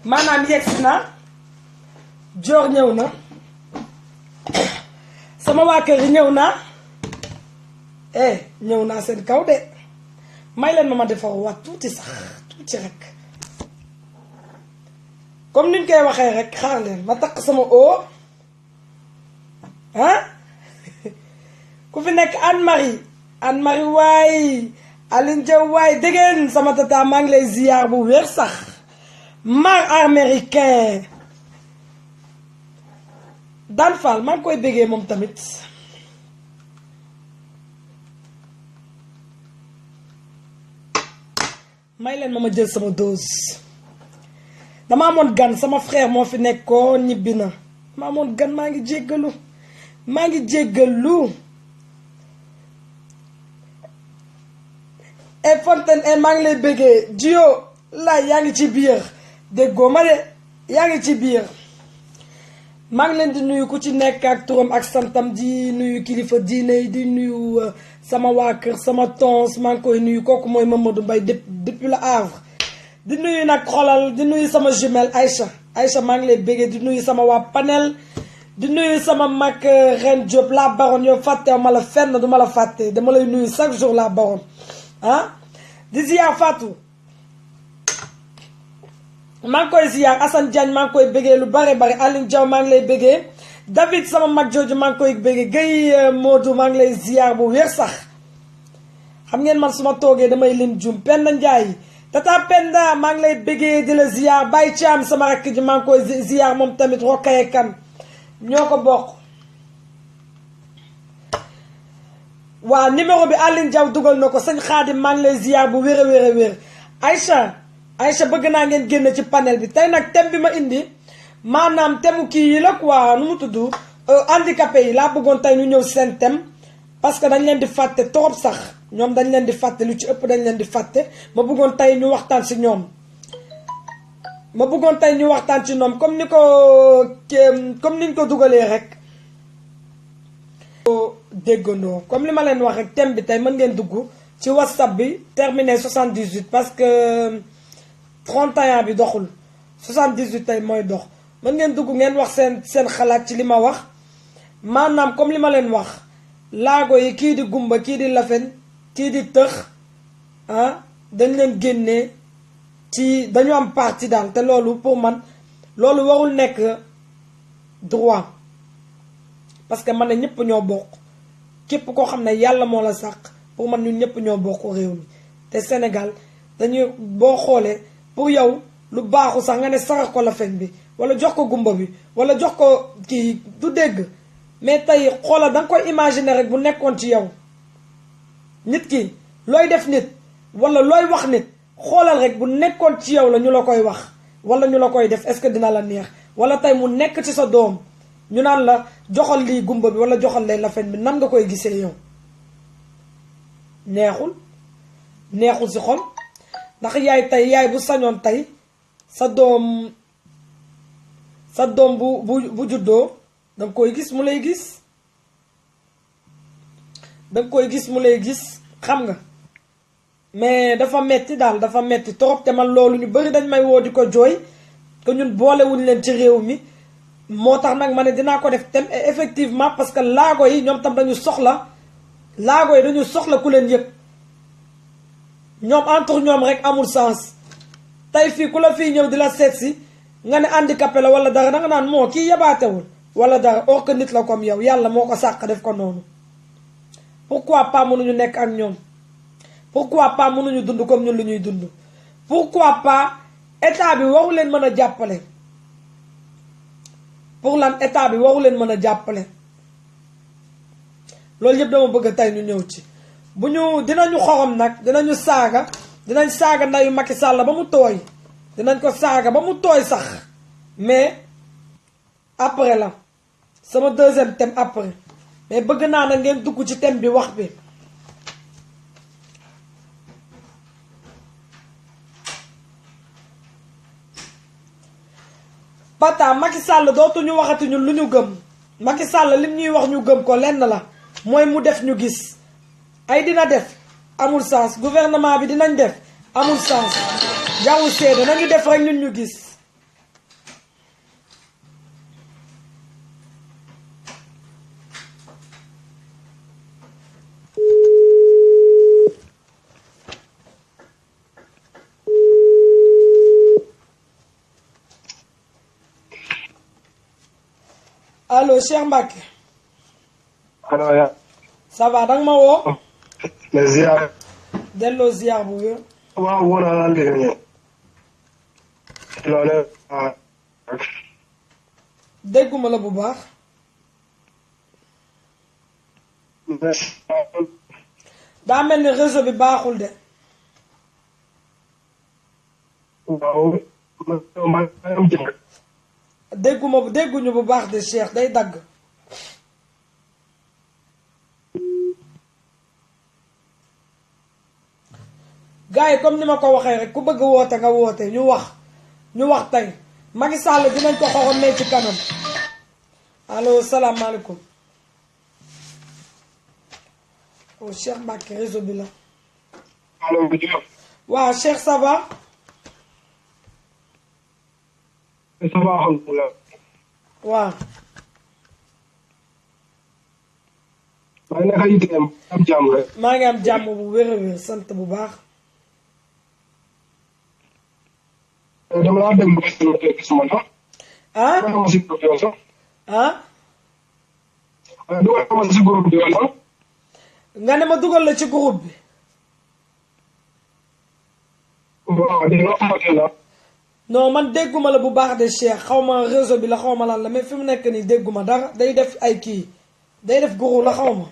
maanaam yegsi na joor ñëw na sama waa kër yi ñëw naa ñëw naa seen kaw de may leen ma defar waat tuuti sax tuuti rek comme niñ koy waxee rek xaar leen ma takk sama oo ku fi nekk Anne-Marie waay Aline Diaw waay déggeen sama tata maa ngi lay ziyaar bu wér sax mar américain Dan Fall maa ngi koy béggee moom tamit may leen ma jël sama dose dama amoon gan sama frère moo fi nekkoon ñibbi na dama amoon gan maa ngi jéggalu et Fontaine et maa ngi lay béggee Dio laay yaa ngi ci biir déggoo ma de yaa ngi ci biir maa ngi leen di nuyu ku ci nekk ak turam ak santam di nuyu kilifa diine yi di nuyu sama waa kër sama tons maa ngi koy nuyu kooku mooy Mamadou Mbaye depuis Le Havre di nuyu nag xolal di nuyu sama jumelle Aïcha maa ngi lay béggee di nuyu sama waa panel di nuyu sama mag Reine Diop la baronne yow fàttew ma la fenn du ma la fàtte dama lay nuyu chaque jour la baronne di ziar Fatou maa ngi koy ziar Assane Diagne maa ngi koy béggee lu bare Aline Diaw maa ngi lay béggee David sama mag jooju maa ngi koy béggee Guèye Modou maa ngi lay ziar bu wér sax xam ngeen man su ma toogee damay lim jum Penda Ndiaye tata Penda maa ngi lay béggee di la ziar Baye Thiam sama rakk ji maa ngi koy ziar moom tamit Rokaye Kan ñoo ko bokk waa numéro bi Aline Diaw dugal na ko sëñ Xaadim maa ngi lay ziar bu wér a wér Aïcha bëgg naa ngeen génn ci panel bi tey nag thème bi ma indi maanaam thème kii yi la quoi nu mu tudd handicapé yi laa bëggoon tey ñu ñëw seen thème parce que dañ leen di fàtte trop sax ñoom dañ leen di fàtte lu ci ëpp dañ leen di fàtte ma bëggoon tey ñu waxtaan ci ñoom comme niñ ko dugalee rek déggandoo comme li ma leen wax rek thème bi tey mën ngeen dugg ci WhatsApp bi terminé 78 parce que 31 bi doxul 78 tey mooy dox mën ngeen dugg ngeen wax seen xalaat ci li ma wax maanaam comme li ma leen wax laago yi kii di gumba kii di lafen kii di tëx dañ leen génnee ci dañu am parti daal te loolu pour man loolu warul nekk droit parce que man ne ñëpp ñoo bokk képp koo xam ne yàlla moo la sàq pour man ñun ñëpp ñoo bokk réew mi te Sénégal dañuy boo xoolee pour yow lu baaxu sax nga ne sarax ko la fen bi wala jox ko gumba bi wala jox ko kii du dégg mais tey xoola da nga koy imaginer rek bu nekkoon ci yow nit ki looy def nit wala looy wax nit xoolal rek bu nekkoon ci yow la ñu la koy wax wala ñu la koy def est-ce que dina la neex wala tey mu nekk ci sa doom ñu naan la joxal lii gumba bi wala joxal lay la fen bi nan nga koy gisee yow neexul ci xol ndax yaay bu sañoon tey sa doom bu juddoo danga koy gis mu lay gis xam nga mais dafa metti daal dafa metti trop te man loolu ñu bari dañ may woo di ko jooy que ñun boolewuñ leen ci réew mi moo tax nag ma ne dinaa ko def thème effectivement parce que laago yi ñoom tam dañu soxla ku leen yëg ñoom entre ñoom rek amul sens tey fii ku la fii ñëw di la seet si nga ne handicapé la wala dara danga naan moo kii yabaatewul wala dara or que nit la comme yow yàlla moo ko sàq def ko noonu pourquoi pas mënuñu nekk ak ñoom pourquoi pas mënuñu dund comme ñun lu ñuy dund pourquoi pas état bi waru leen mën a jàppale pour lan état bi waru leen mën a jàppale loolu yëpp dama bëgg tey ñu ñëw ci bu ñu dinañu xorom nag dinañ saaga ndayu Macky Sall ba mu tooy dinañ ko saaga ba mu tooy sax mais après la sama deuxième thème après mais bëgg naa na ngeen dugg ci thème bi wax bi pata Macky Sall dootuñu waxati ñun lu ñu gëm Macky Sall lim ñuy wax ñu gëm ko lenn la mooy mu def ñu gis ay dina def amul sens gouvernement bi dinañ def amul sens jaww seede nañu def rek ñun ñu gis allo Cheikh Mbacke. allo ya. ça va danga ma woo. mais ziar. delloo ziar bu wér. waaw wóor naa la loolu. dégguma la bu baax. daa mel ni réseau bi baaxul de. waaw. dégguñu bu baax de Cheikh day dagg. gars yi comme ni ma ko waxee rek ku bëgg woote nga woote ñu wax tey Macky Sall dinañ ko xoxomee ci kanam. allo salaamaaleykum. oh Cheikh Mbacke réseau bi la. allo. waaw Cheikh ça va. ça va alhamdulilah. waaw. maa ngi nekk ay am jàmm rek. maa ngi am jàmm bu wér a wér sant bu baax. dama laa déglu sama sax. ah. dama si groupe yoon sax. ah. dugal ma si groupe yoon sax. nga ne ma dugal la ci groupe bi. waaw dégg nga non man dégguma la bu baax de Cheikh xaw ma réseau bi la xaw ma lan la mais fi mu nekk nii dégguma dara day def ay kii day def guru la xaw ma.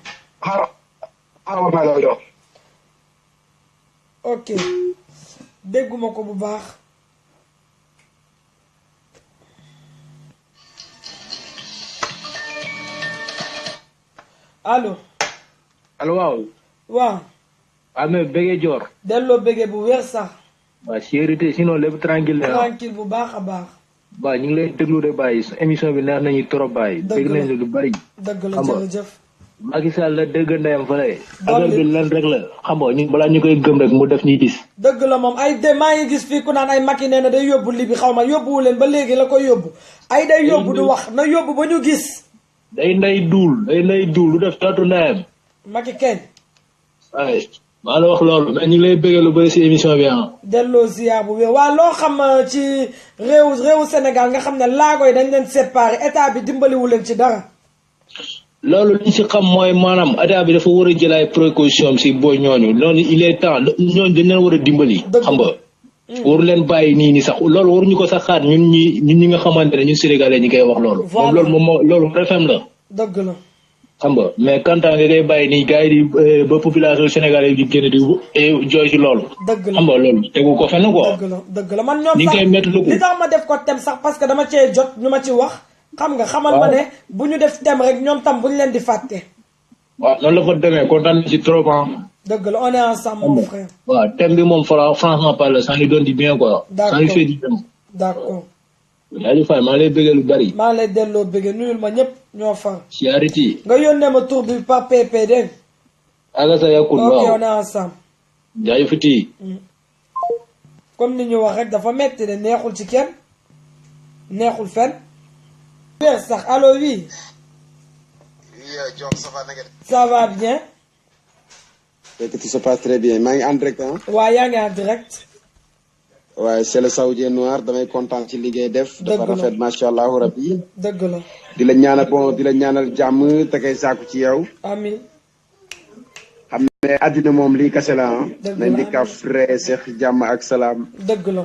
xaaral ma la jox. ok dégguma ko bu baax. allo. allo waaw. waaw. waaw mais bëggee Dior. delloo bëggee bu wér sax. waaw sécurité sinon lépp tranquille la. tranquille bu baax a baax. waaw ñu ngi lay déglu de bàyyi émission bi neex nañu trop bàyyi. dëgg la dégg nañu lu bari. dëgg la jërëjëf. Macky Sall la dëgg ndeyam fële. affaire bi lan rek la xam nga ñun balaa ñu koy gëm rek mu def ñuy gis. dëgg la moom ay de maa ngi gis fii ku naan ay Macky nee na day yóbbu li bi xaw ma yóbbuwu leen ba léegi la koy yóbbu. ay day yóbbu du wax na yóbbu ba ñu gis. day nday duul lu def taatu ndeyam. Macky kenn. waaye maa la wax loolu mais ñu ngi lay bëggee lu bëri si émission bi ah. delloo ziar bu wér waa loo xam ci réewu Sénégal nga xam ne laago yi dañ leen séparé état bi dimbaliwu leen ci dara. loolu li ñu si xam mooy maanaam état bi dafa war a jël ay précaution si booy ñooñu loolu il est temps ñooñu dañ leen war a dimbali. xam nga. waru leen bàyyi nii sax loolu waruñu ko sax xaar ñun ñi nga xamante ne ñun Sénégalais ñi koy wax loolu. moom loolu moom loolu RFM la. dëgg la. xam nga mais kantaa nga koy bàyyi nii gars yi di ba population sénégalaise yi di génn di jooy si loolu. dëgg la xam nga loolu tegu ko fenn quoi. dëgg la man ñoom ni sax koy métti lu ko li tax ma def ko thème sax parce que dama cee jot ñu ma ci wax. xam nga xamal ma ne bu ñu def thème rek ñoom tam bu ñu leen di fàtte. waaw noonu la fa demee kontaan nañ si trop ah. dëgg la on est ensemble mon frère. waaw thème bi moom franchement parle ça nous donne du bien quoi. ça nous fait du bien. d'accord. Aliou Faye maa ngi lay bëggee lu bari. maa ngi lay delloo bëggee nuyul ma ñëpp ñoo far. si arrêté. nga yónnee ma tur bi par PP dégg nga. Agasa Yacoub waaw ok on est ensemble. jaajëfati. comme ni ñu wax rek dafa metti de neexul ci kenn neexul fenn. weer sax allo oui. Dior ça va nag. ça va bien. fekk tout se passe très bien maa ngi en direct ah. waaw yaa ngi en direct. waaye c'est le Saoudien noir damay kontaan ci liggéey def. dëgg la dafa rafet macha allah rabbi. dëgg la. di la ñaanal di la ñaanal jàmm te kay saaku ci yow. amiin. xam ne àddina moom lii kase la ah. dëgg la nañ di kaf ree seex jàmm ak salaam. dëgg la.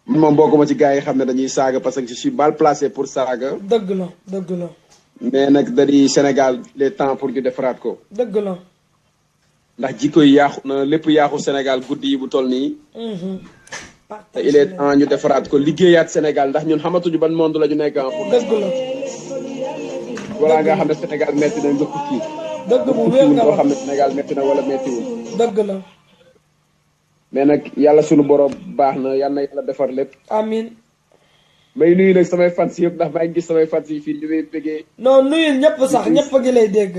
man moom bokkuma ci gars yi xam ne dañuy saaga parce que je suis mal placé pour saaga. dëgg la dëgg la. mais nag dañuy Sénégal les temps pour ñu defaraat ko. dëgg la. ndax jikko yi yaaxu na lépp yaaxu Sénégal guddi yi bu toll nii. te il est temps ñu defaraat ko liggéeyaat Sénégal ndax ñun xamatuñu ban monde la ñu nekk ah. dëgg la. wala nga xam ne Sénégal metti na nga tukki. dëgg bu wér nga wax xam ne Sénégal metti na wala mettiwul. dëgg la. mais nag yàlla sunu borom baax na yal na yàlla defar lépp. amiin. may nuyu nag samay fans yëpp ndax maa ngi gis samay fans yi fii ñu may bëggee. non nuyul ñëpp sax ñëpp a ngi lay dégg.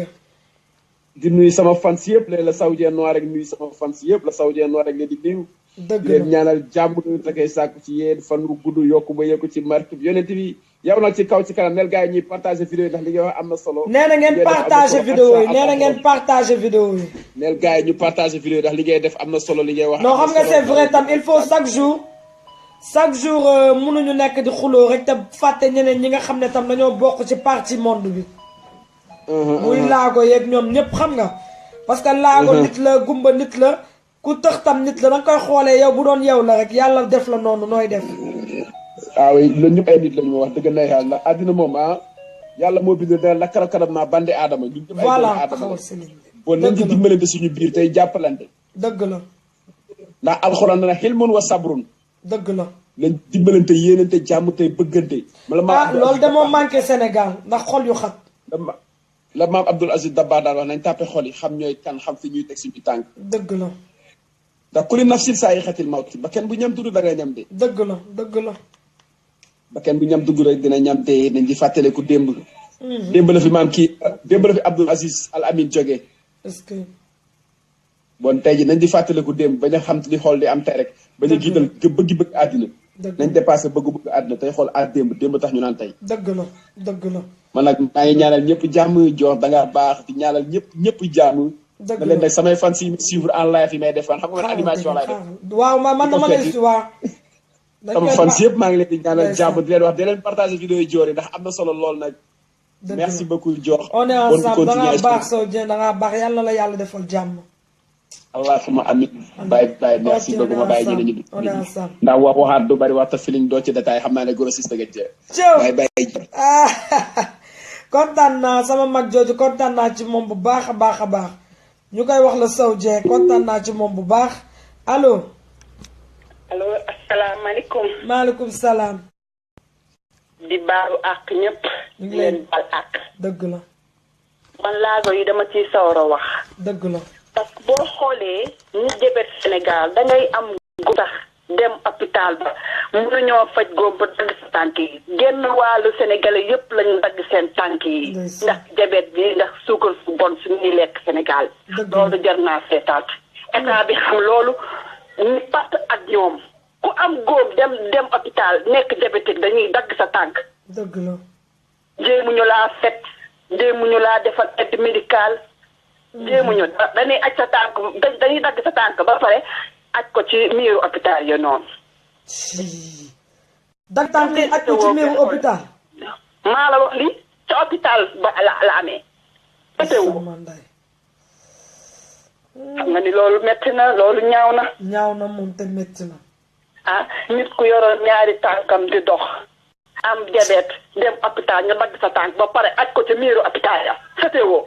di nuyu sama fans yëpp la Saoudien noir rek nuyu sama fans yëpp la Saoudien noir rek nga di nuyu. dëgg la leen ñaanal jàmm te koy sàkku ci yéen fan wu gudd yokku ba yokku ci marque bi yonent bi yow nag ci kaw ci kanam nel gars yi ñuy partagé vidéo yi ndax li nga wax am na solo. nee na ngeen partagé vidéo yi nee na ngeen partagé vidéo yi. nel gars yi ñu partagé vidéo yi ndax li ngay def am na solo li ngay wax. non xam nga c'est vrai tam il faut chaque jour chaque jour mënuñu nekk di xuloo rek te fàtte ñeneen ñi nga xam ne tam dañoo bokk ci parti monde bi. muy laago yeeg ñoom ñëpp xam nga. parce que laago nit la gumba nit la ku tëx tam nit la danga koy xoolee yow bu doon yow la rek yàlla def la noonu nooy def. waaw loolu ñëpp ay nit lañu ma wax dëgg na yàlla ndax àddina moom yàlla moo bind dana la karam naa bandi aadama ñun ñëpp ay doomu aadama la bon nañ ci dimbalante suñu biir tey jàppalante. dëgg la. ndax alxuraan na xilmun wa sabrun. dëgg la. nañ dimbalante yéenante jàmm tey bëggante. loolu de moo manqué Sénégal ndax xol yu xat. la maam Abdoul Aziz Dabba daal wax nañ tàppe xol yi xam ñooy kan xam fi ñuy teg suñu tànk. dëgg la. ndax ku li nafsin saa yi xetil mawti ba kenn bu ñam dugg da ngay ñam de. dëgg la dëgg la. ba kenn bu ñam dugg rek dina ñam te nañ di fàttaliku démb. démb la fi maam démb la fi Abdoul Aziz Al Amin jógee. est-ce que. bon tey ji nañ di fàttaliku démb bañ a xam di xool di am tey rek. bañ a jiital bëgg àddina. nañ dépassé bëgg àddina tey xool démb tax ñu naan tey. dëgg la dëgg la. man nag maa ngi ñaanal ñëpp jàmm jox da ngaa baax di ñaanal ñëpp jàmm. dëgg la leen nag samay fans yi suivre en live yi may def xam nga man animation laay def. waaw man dama lay si waa. sama fans yëpp maa ngi leen di ñaanal jàmm di leen wax di leen partager vidéo yi joor yi ndax am na solo lool nag. merci beaucoup jox. on est ensemble da ngaa baax Sow Dieng da ngaa baax yàlla la yàlla defal jàmm. allahumma amin. bye merci beaucoup ma bàyyi ñu ne on est ensemble. ndax waxaat du bari waxta feeling doo ci détail xam naa ne grossiste nga jë. bye. kontaan naa sama mag jooju kontaan naa ci moom bu baax a baax a baax ñu koy wax la Sow Dieng kontaan naa ci moom bu baax allo. allo asalaamaaleykum. maaleykum salaam. di baalu àq ñëpp. ñu ngi leen baal àq. dëgg la. man laago yi dama ciy sawar a wax. dëgg la. parce que boo xoolee ñu jëbet Sénégal dangay am gu tax dem hôpital ba mënuñoo faj góob ba dagg sa tànk yi genn wàllu sénégalais yëpp lañu dagg seen tànk yi ndax jabet bi ndax suukar su bon su ñuy lekk Sénégal loolu jar naa seetaat état bi xam loolu ñu part ak ñoom ku am góob dem hôpital nekk diabétique dañuy dagg sa tànk dëgg la jéemuñu laa fet jéemuñu laa defal aide médicale jéemuñu dañuy aj sa tànk dañuy dagg sa tànk ba pare aj ko ci miiru hôpital yo noonu. dag tànk aj ko ci miiru hôpital. maa la wax lii ca hôpital ba la amee. pétéwu xam nga ni loolu metti na loolu ñaaw na. ñaaw na moom te metti na. nit ku yoroon ñaari tànkam di dox. am diabète dem hôpital nga dagg sa tànk ba pare aj ko ci miiru hôpital ya fétéwoo.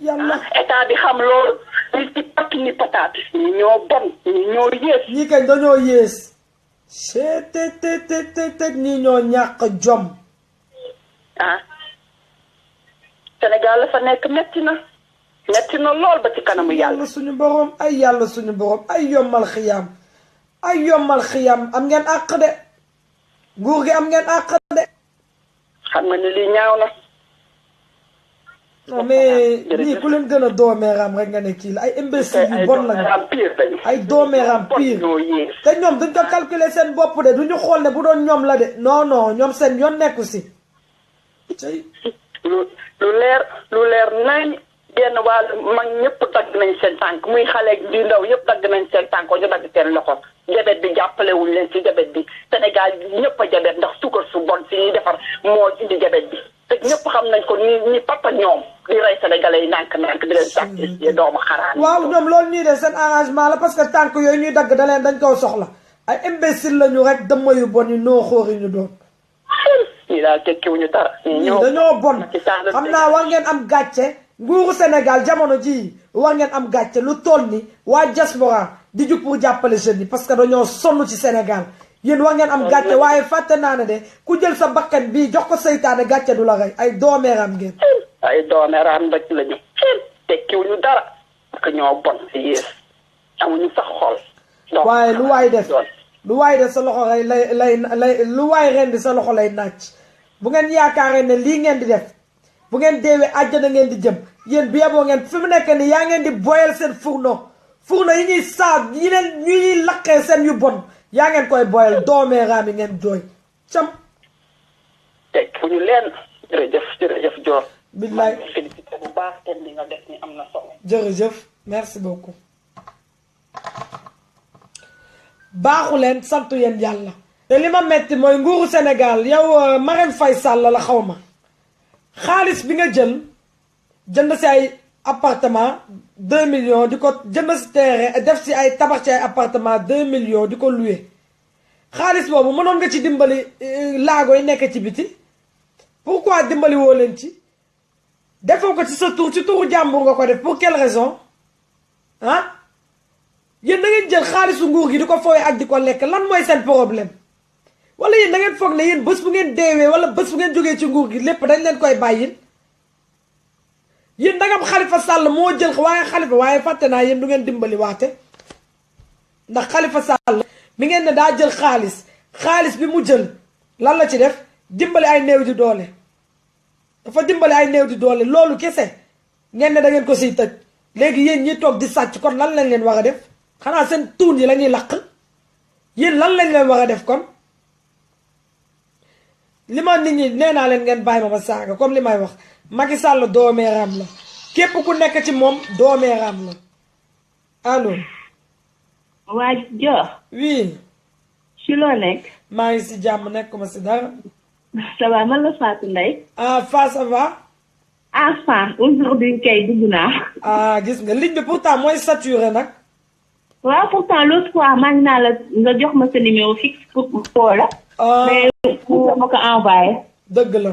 yàlla état bi xam loolu nit ci pakk ni pataat ñi ñoo bon ñi ñoo yées ñi kañ dañoo yées te ñi ñoo ñàkk jom Sénégal la fa nekk metti na lool ba ci kanamu yàlla suñu borom ay yàlla suñu borom ay yombal xiyaam am ngeen àq de nguur gi am ngeen àq de xam nga ni lii ñaaw na non mais ñii ku leen gën a doomeeraam rek nga ne kii la ay imbécile yu bon lañu ay doomeeraam pire te ñoom duñ ko calculer seen bopp de duñu xool ne bu doon ñoom la de non ñoom seen yoon nekku si lu leer nañ genn wàll mag ñëpp dagg nañ seen tànk muy xale di ndaw yëpp dagg nañ seen tànk ñu dagg seen loxo jabet bi jàppalewuñ leen si jabet bi Sénégal ñëpp a jabet ndax suukar su bon si ñuy defar moo indi jabet bi te ñëpp xam nañ ko ñi papa ñoom di rey sénégalais yi nànk di leen sacrifier doomu xaraan waaw ñoom loolu ñuy def seen arrangement la parce que tànk yooyu ñuy dagg dañ koo soxla ay imbécile lañu rek dëmma yu bon yi noo xóori ñu doon ñii daal tekkiwuñu dara dañoo bon xam naa war ngeen am gàcce nguuru Sénégal jamono ji war ngeen am gàcce lu toll ni waa diaspora di jug pour jàppale jeunes yi parce que dañoo sonn ci Sénégal yéen war ngeen am gàcce waaye fàtte naa ne de ku jël sa bakkan bii jox ko seytaane gàcce du la rey ay doomeeraam ngeen ay doomeeraam rek lañu tekkiwuñu dara parce que ñoo bon si yées amuñu sax xol waaye lu waay def sa loxo lay lu waay rendi sa loxo lay nàcc bu ngeen yaakaaree ne lii ngeen di def bu ngeen deewee àjjana ngeen di jëm yéen bi yeboo ngeen fi mu nekk ni yaa ngeen di boyal seen fourneau yi ñuy saag ñuy laqee seen yu bon yaa ngeen koy boyal doomeeraam yi ngeen jooy cam tekkiwuñu leen jërëjëf Dior billaay félicité bu baax te li nga def ni am na solo jërëjëf merci beaucoup baaxu leen santu yéen yàlla te li ma metti mooy nguuru Sénégal yow Marème Faye Sall la xaw ma xaalis bi nga jël jënd si ay appartement 2 millions di ko jënd si terrain def si ay tabax ci ay appartement 2 millions di ko loué xaalis boobu mënoon nga ci dimbali laago yi nekk ci biti pourquoi dimbali woo leen ci defoo ko ci sa tur ci turu jàmbur nga ko def pour quelle raison ah yéen da ngeen jël xaalisu nguur gi di ko fooy ak di ko lekk lan mooy seen problème wala yéen da ngeen foog ne yéen bés bu ngeen deewee wala bés bu ngeen jógee ci nguur gi lépp dañ leen koy bàyyil yéen da ngam Khalifa Sall moo jël waaye Khalifa waaye fàtte naa yéen du ngeen dimbali waate ndax Khalifa Sall mi ngeen ne daa jël xaalis bi mu jël lan la ci def dimbali ay néew di doole dafa dimbali ay néew di doole loolu kese ngeen ne da ngeen ko siy tëj léegi yéen ñi toog di sàcc kon lan lañ leen war a def xanaa seen tuun yi la ñuy laq yéen lan lañ leen war a def kon li ma nit ñi nee naa leen ngeen bàyyi ma saaga comme li may wax Macky Sall doomeeraam la képp ku nekk ci moom doomeeraam la allo. waa Dior. oui. ci loo nekk. maa ngi si jàmm nekkuma si dara. ça va man la Fatou Ndeye. ah Fa ça va. enfin aujourd'hui kay dugg naa. ah gis nga ligne bi pourtant mooy saturé nag. waaw pourtant l'autre fois maa ngi naa la nga jox ma sa numéro fixe pour la. mais pour ma ko envoyé. dëgg la.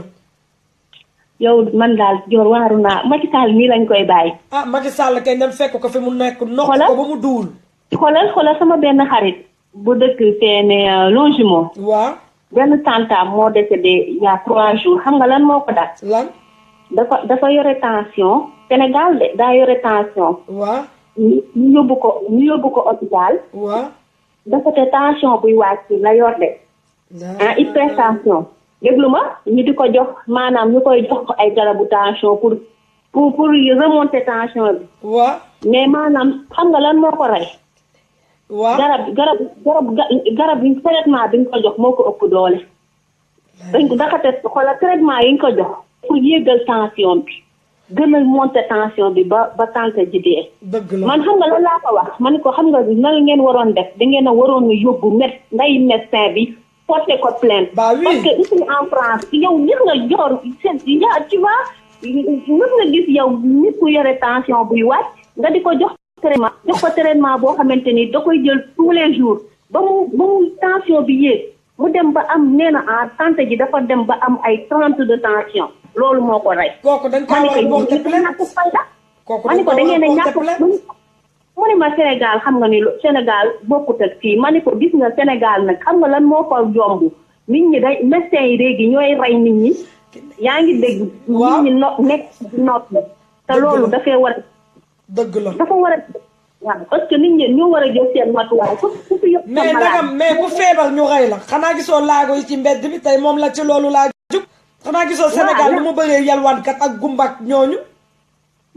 yow man daal Dior waaru naa Macky Sall nii lañ koy bàyyi. ah Macky Sall kay dem fekk ko fi mu nekk. noq ko ba mu duwul. xoolal sama benn xarit. bu dëkk teene Longjumeau. waaw. benn tantam moo décédé il y a 3 jours xam nga lan moo ko dal. lan. dafa yore tension. Sénégal de daa yore tension. waaw. ñu yóbbu ko hôpital. waaw. dafa te tension buy wàcc la yor de. hypertension. déglu ma ñu di ko jox maanaam ñu koy jox ay garabu tension pour remonter tension bi. waaw. mais maanaam xam nga lan moo ko rey. waaw garab yi traitement bi ñu ko jox moo ko ëpp doole. dañ ko daxate xoolal traitement yi ñu ko jox. pour yéegal tension bi. gën a monter tension bi ba tànk ji dee. dëgg la man xam nga lan laa ko wax man ko xam nga nan ngeen waroon def da ngeen a waroon a yóbbu nday médecin bi. porter ko plainte. bah oui parce que ici en France yow gis nga Dior tu vois mën nga gis yow nit ku yore tension buy wàcc nga di ko jox traitement boo xamante ni da koy jël tous les jours ba mu tension bi yéeg mu dem ba am nee na tante ji dafa dem ba am ay 30 de tension loolu moo ko rey. kooku dañ ko war a porter plainte ma ni ko da ngeen a ñàkk mu ne ma Sénégal xam nga ni Sénégal bokkut ak fii ma ne ko gis nga Sénégal nag xam nga lan moo fa jomb nit ñi day médecins yi léegi ñooy rey nit ñi yaa ngi dégg. waaw nit ñi nekk noot la te loolu dafay war a. dëgg la dafa war a waaw parce que nit ñi ñoo war a jël seen matuwaay fu fi yëpp. mais nagam mais ku feebar ñu rey la xanaa gisoo laago yi ci mbedd bi tey moom la ci loolu laa jug. xanaa gisoo Sénégal lu mu bëree yalwaankat ak gumbak ñooñu.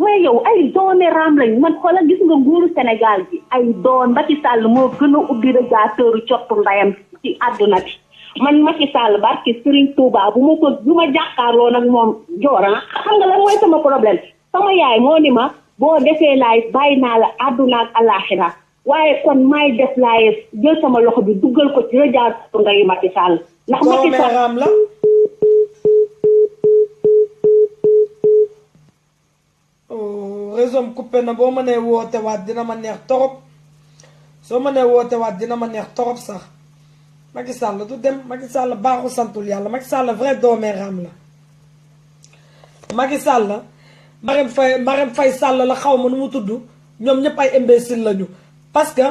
mais yow ay doone raam lañ man xoolal gis nga nguuru Sénégal bi ay doon Macky Sall moo gën a ubbi radiateur cottu ndayam ci àdduna bi man Macky Sall barki Serigne Touba bu ma jàkkaarloo nag moom Dior xam nga lan mooy sama problème sama yaay moo ni ma boo defee laay bàyyi naa la àdduna ak alaxira waaye kon maay def laay jël sama loxo bi duggal ko ci radiateur ndayu Macky Sall ndax Macky Sall la réseau coupé na boo mënee woote waat dina ma neex torop soo mënee woote waat dina ma neex torop sax Macky Sall du dem Macky Sall baaxu santul yàlla Macky Sall vrai doomeeraam la Macky Sall Marème Faye Sall la xaw ma nu mu tudd ñoom ñëpp ay imbécile lañu parce que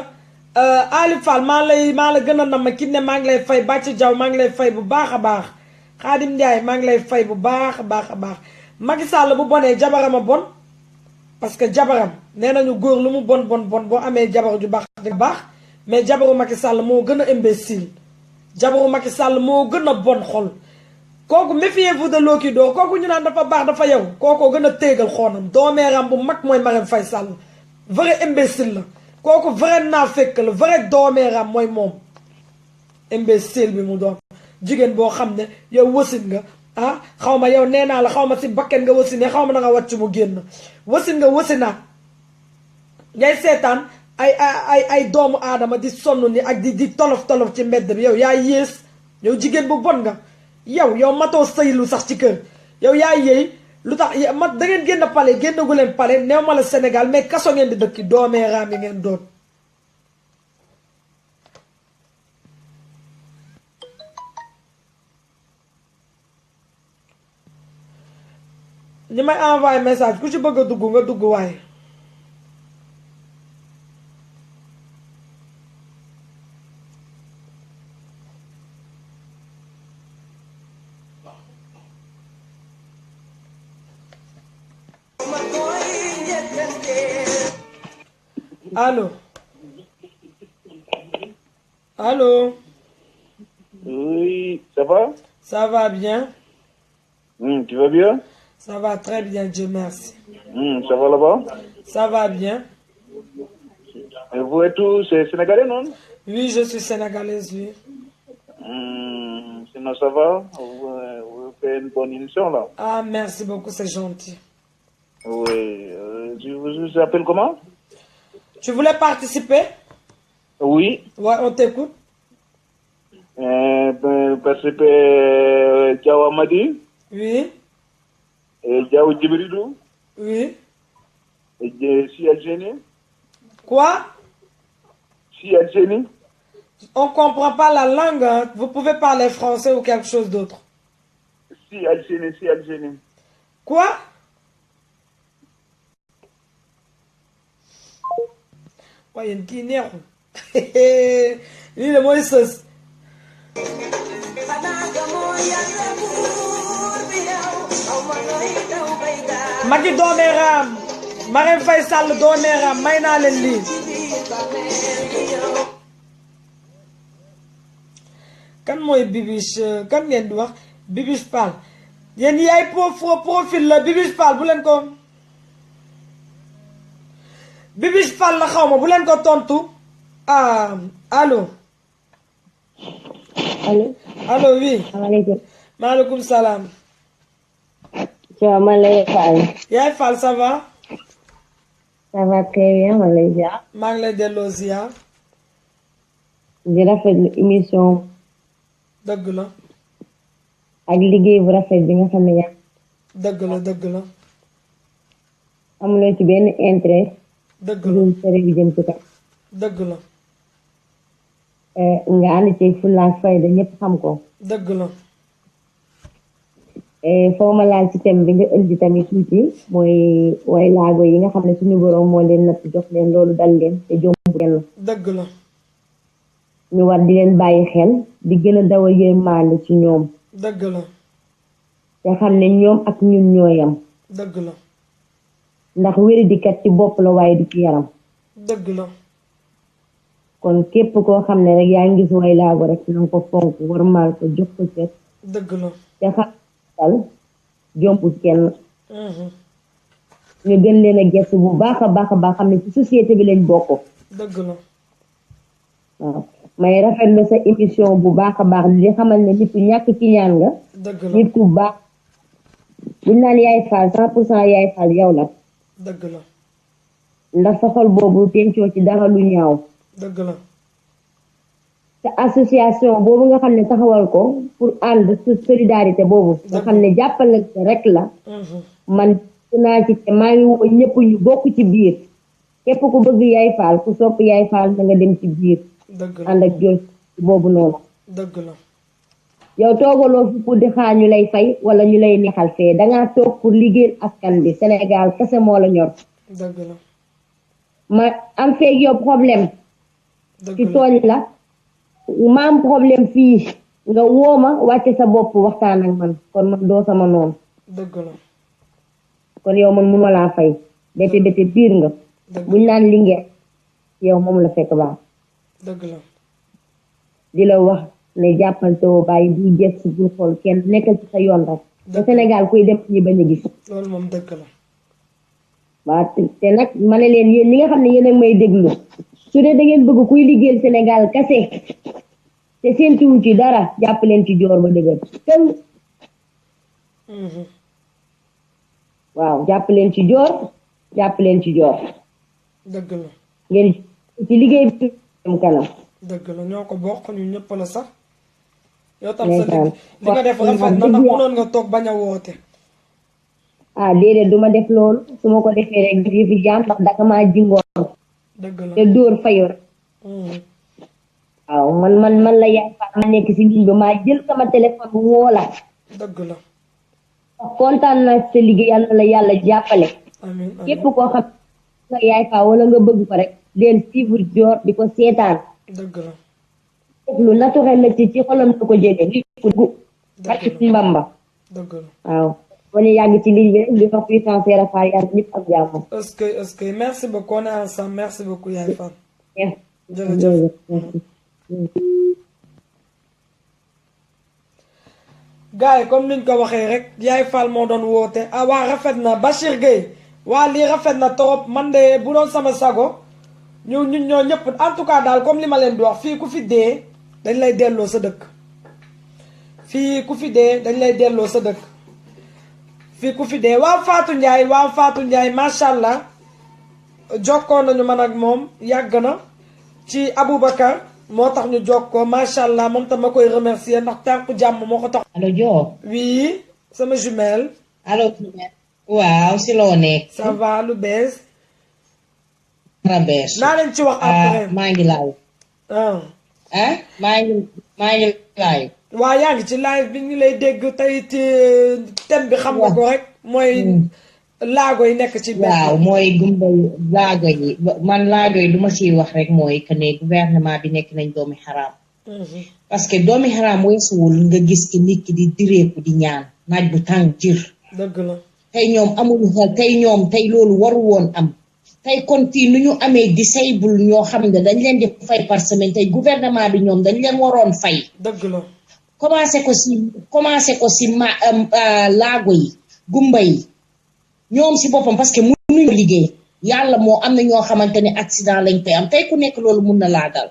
Ali Fall maa la gën a nam ki ne maa ngi lay fay Bàcc Jaw maa ngi lay fay bu baax a baax Xaadim Ndiaye maa ngi lay fay bu baax a baax a baax Macky Sall bu bonee jabaram a bon parce que jabaram nee nañu góor lu mu bon boo amee jabar ju baax di baax mais jabaru Macky Sall moo gën a imbécile jabaru Macky Sall moo gën a bon xol kooku méfiez-vous de l'eau qui dort kooku ñu naan dafa baax dafa yow kookoo gën a téegal xoonam doomeeram bu mag mooy Marème Faye Sall vrai imbécile la kooku vrai naafékk la vrai doomeeram mooy moom imbécile bi mu doon jigéen boo xam ne yow wasin nga xaw ma yow nee naa la xaw ma si bakken nga wasinee xaw ma na nga wàcc mu génn wasin nga wasinaat ngay seetaan ay doomu aadama di sonn ni ak di tolof ci mbedd bi yow yaa yées yow jigéen bu bon nga yow matoo sëylu sax ci kër yow yaa yéey lu tax da ngeen génn pale génnagu leen pale neew ma la Sénégal mais kaso ngeen di dëkki doomee raam yi ngeen doon ñi may envoyé message ku ci bëgg a dugg nga dugg waaye Allô? Allô? Oui, ça va? Ça va bien? Tu vas bien? Ça va très bien, Dieu merci. Ça va là-bas? Ça va bien. Et vous êtes tous sénégalais, non? Oui, je suis sénégalaise, oui. Sinon, ça va? Vous faites une bonne émission, là? Ah, merci beaucoup, c'est gentil. Oui. Vous appelle comment? Tu voulais participer? Oui. Ouais, on t'écoute. Participer Diawa Madi? Oui. Et Diawa Djibridou? Oui. Et Si Algénie? Quoi? Si Algénie? On ne comprend pas la langue. Hein. Vous pouvez parler français ou quelque chose d'autre. Si Algénie. Quoi? waaye yéen kii neexul lii de mooy sës Macky doomeeraam Marème Faye Sall doomeeraam may naa leen lii kan mooy Bibiche kan ngeen di wax Bibiche Fall yéen yaay profil la Bibiche Fall bu leen ko Bibiche Fall la xaw ma bu leen ko tontu ah allo. allo oui. maaleykum. maaleykum salaam. Ciao man lay Fall. yaay Fall ça va. ça va très bien man lay ziar. maa ngi lay delloo ziar. di rafetlu émission. dëgg la. ak liggéey bu rafet bi nga xam ne yaa. dëgg la. amuloo ci benn intérêt. dëgg la bi jëm ci kanam. dëgg la. nga ànd ci fulla ak fayda ñëpp xam ko. dëgg la. foo ma laal ci thème bi nga indi tamit tuuti mooy way laago yi nga xam ne suñu borom moo leen natt jox leen loolu dal leen te jombu kenn. dëgg la. ñu war di leen bàyyi xel di gën a daw a yërmande ci ñoom. dëgg la. te xam ne ñoom ak ñun ñooyam. dëgg la. ndax wéradikat ci bopp la waaye du ci yaram. dëgg la. kon képp koo xam ne rek yaa ngi gis way laago rek na nga ko fonk warmaal ko jox ko cër. dëgg la. te xam dal jombul kenn. ñu gën leen a gëstu bu baax a baax xam ne ci société bi lañ bokk. dëgg la. waaw may rafetlu sa émission bu baax a baax li xamal ne nit ku ñàkk ci ñaan nga. dëgg la nit ku baax buñ naan yaay faal 100% yaay faal yow la. dëgg la. ndax sa xol boobu tencoo ci dara lu ñaaw. dëgg la. te association boobu nga xam ne taxawal ko pour ànd solidarité boobu. nga xam ne jàppale rek la. man naa ci te maa ngi woo ñëpp ñu bokk ci biir képp ku bëgg yaay faal ku sopp yaay faal na nga dem ci biir. dëgg la ànd ak jël boobu noonu. dëgg la. yow toogaloo fi pour di xaar ñu lay fay wala ñu lay neexal fee dangaa toog pour liggéeyal askan bi Sénégal kese moo la ñor. dëgg la. ma am feeg yow problème. ci tooñ la ma am problème fii nga woo ma wàcce sa bopp waxtaan ak man kon man doo sama noonu. dëgg la. kon yow man mënuma laa fay bete biir nga. buñ naan li ngeen yow moom la fekk baax. dëgg la. di la wax ne jàppal too bàyyi bu jeex si bul xool kenn nekkal ci sa yoon rek. te Sénégal kuy dem ñi bañ a gis. loolu moom dëgg la. waaw te nag ma ne leen yéen ñi nga xam ne yéen a may déglu su dee da ngeen bëgg kuy liggéeyal Sénégal kase te séentuwu ci dara jàpp leen ci joor ba dëgër kën. waaw jàpp leen ci joor. dëgg la. ngeen ci liggéey bi dem kanam. dëgg la ñoo ko bokk ñu ñëpp la sax. yow tam sa li nga def rafet na nag mënoon nga toog bañ a woote. ah déedéet duma def loolu su ma ko defee rek def yëfi jaam ndax daka maa jingoon. dëgg la te dóor fayor. waaw man la yaay fa ma nekk si ligne bi maa jël sama téléphone woo la. dëgg la. kontaan naa sa liggéey yal na la yàlla jàppale. amiin képp koo xam nga yaay fa wala nga bëgg ko rek del suivre Dior di ko seetaan. dëgg la. lu naturel la ci xolam la ko jëlee li ko gu. ak ci mbamba. dëgg la. waaw. wane yàgg ci ligne bi rek li wax puissance Rafal yàlla ñëpp ak jàmm. est-ce que merci beaucoup on est ensemble merci beaucoup yaay Fall. jërëjëf. gars yi comme niñ ko waxee rek yaay Fall moo doon woote ah waa rafet na Bachir Gueye waa lii rafet na trop man de bu doon sama sago ñun ñoo ñëpp en tout cas daal comme li ma leen di wax fii ku fi dee dañ lay delloo sa dëkk. fii ku fi dee dañ lay delloo sa dëkk. fii ku fi dee waaw Fatou Ndiaye macha allah jokkoo nañu man ak moom yàgg na ci Aboubacar moo tax ñu jokkoo macha allah moom tam ma koy remercier ndax tànku jàmm moo ko tax. allo Dior. oui sama jumelle. allo. waaw si loo nekk. ça va lu bees. bees. naa leen ci wax après. maa ngi live. maa ngi live. waa yaa ngi ci live bi ñu lay dégg tey thème bi xam nga ko rek. mooy laago yi nekk ci. waaw mooy gumbay laago yi man laago yi lu ma siy wax rek mooy que ne gouvernement bi nekk nañ doomi xaraam. parce que doomi xaraam weesuwul nga gis ki nit ki di direeku di ñaan naaj bu tàng jër. dëgg la. tey ñoom amuñu xel tey loolu waru woon am. tey kon fii nu ñu amee disable ñoo xam ne dañ leen di fay par semaine tey gouvernement bi ñoom dañ leen waroon fay. dëgg la. commencé ko si laago yi gumba yi ñoom si boppam parce que mënuñu liggéey yàlla moo am na ñoo xamante ne accident lañ koy am tey ku nekk loolu mun na laa dal.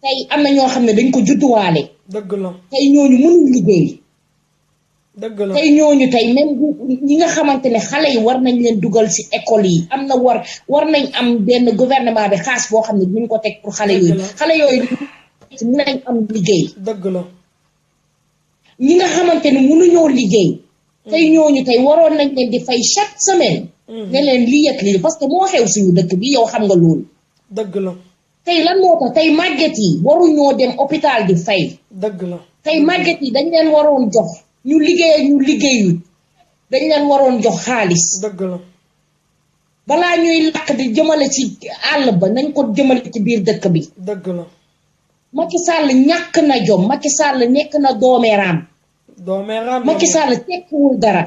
tey am na ñoo xam ne dañ ko judduwaale. dëgg la. tey ñooñu mënuñ liggéey. dëgg la. tey ñooñu tey même ñi nga xamante ne xale yi war nañ leen dugal si école yi am na war nañ am benn gouvernement bi xaas boo xam ne dinañ ko teg pour xale yooyu. xale yooyu dinañ am liggéey. dëgg la. ñi nga xamante ne mënuñoo liggéey. tey ñooñu tey waroon nañ leen di fay chaque semaine. ne leen lii ak lii parce que moo xew suñu dëkk bi yow xam nga loolu. dëgg la. tey lan moo tax tey màgget yi waruñoo dem hôpital di fay. dëgg la. tey màgget yi dañ leen waroon jox ñu liggéey ñu liggéeyut dañ leen waroon jox xaalis. dëgg la. balaa ñuy lakk di jëmale ci àll ba nañ ko jëmale ci biir dëkk bi. dëgg la. Macky Sall ñàkk na jom Macky Sall nekk na doomeeraam. Macky Sall tekkiwul dara.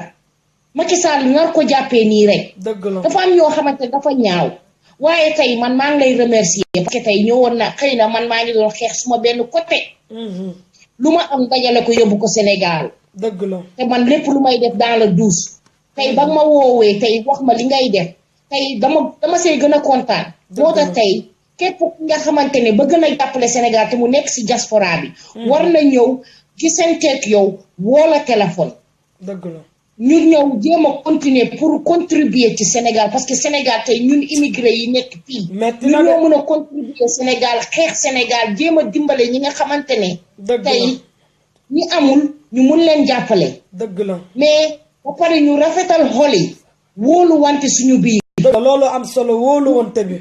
Macky Sall nar ko jàppee nii rek. dëgg la. dafa am ñoo xamante ne dafa ñaaw. waaye tey man maa ngi lay remercier parce que tey ñëwoon na xëy na man maa ngi doon xeex suma benn côté. lu ma am dajale ko yóbbu ko Sénégal. dëgg la. te man lépp lu may def dans la douce. tey ba ma woowee tey wax ma li ngay def. tey dama see gën a kontaan. moo tax tey képp nga xamante ne ba gën a jàppale Sénégal te mu nekk si diaspora bi. war na ñëw gisanteeg yow woo la téléphone. dëgg la. ñu ñëw jéem a continuer pour contribuer ci Sénégal parce que Sénégal tey ñun immigré yi nekk fii. ñu ñoo mën a contribuer Sénégal xeex Sénégal jéem a dimbale ñi nga xamante ne. tey ñi amul ñu mun leen jàppale. dëgg la. mais ba pare ñu rafetal xol yi. wóolu wante suñu biir. loolu am solo wóolu wante bi.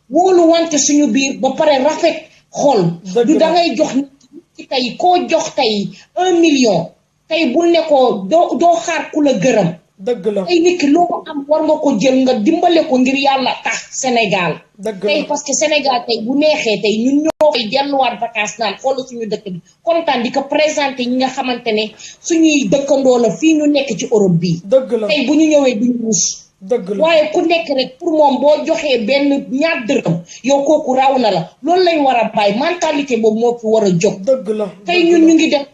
wóolu wante suñu biir ba pare rafet xol. du dangay jox nit ki tey koo jox tey 1 million. tey bul ne ko doo xaar ku la gërëm. dëgg la. tey nit ki loo am war nga ko jël nga dimbale ko ngir yàlla tax Sénégal. dëgg la tey parce que Sénégal tey bu neexee tey ñun ñoo fay delluwaat vacances naan xool suñu dëkk bi kontaan di ko présenté ñi nga xamante ne suñuy dëkkandoo la fii ñu nekk ci Europe bii. dëgg la tey bu ñu ñëwee duñu ruus. dëgg la waaye ku nekk rek pour moom boo joxee benn ñaar dërëm yow kooku raw na la loolu lañ war a bàyyi mentalité boobu moo fi war a jóg. dëgg la. tey ñun ñu ngi def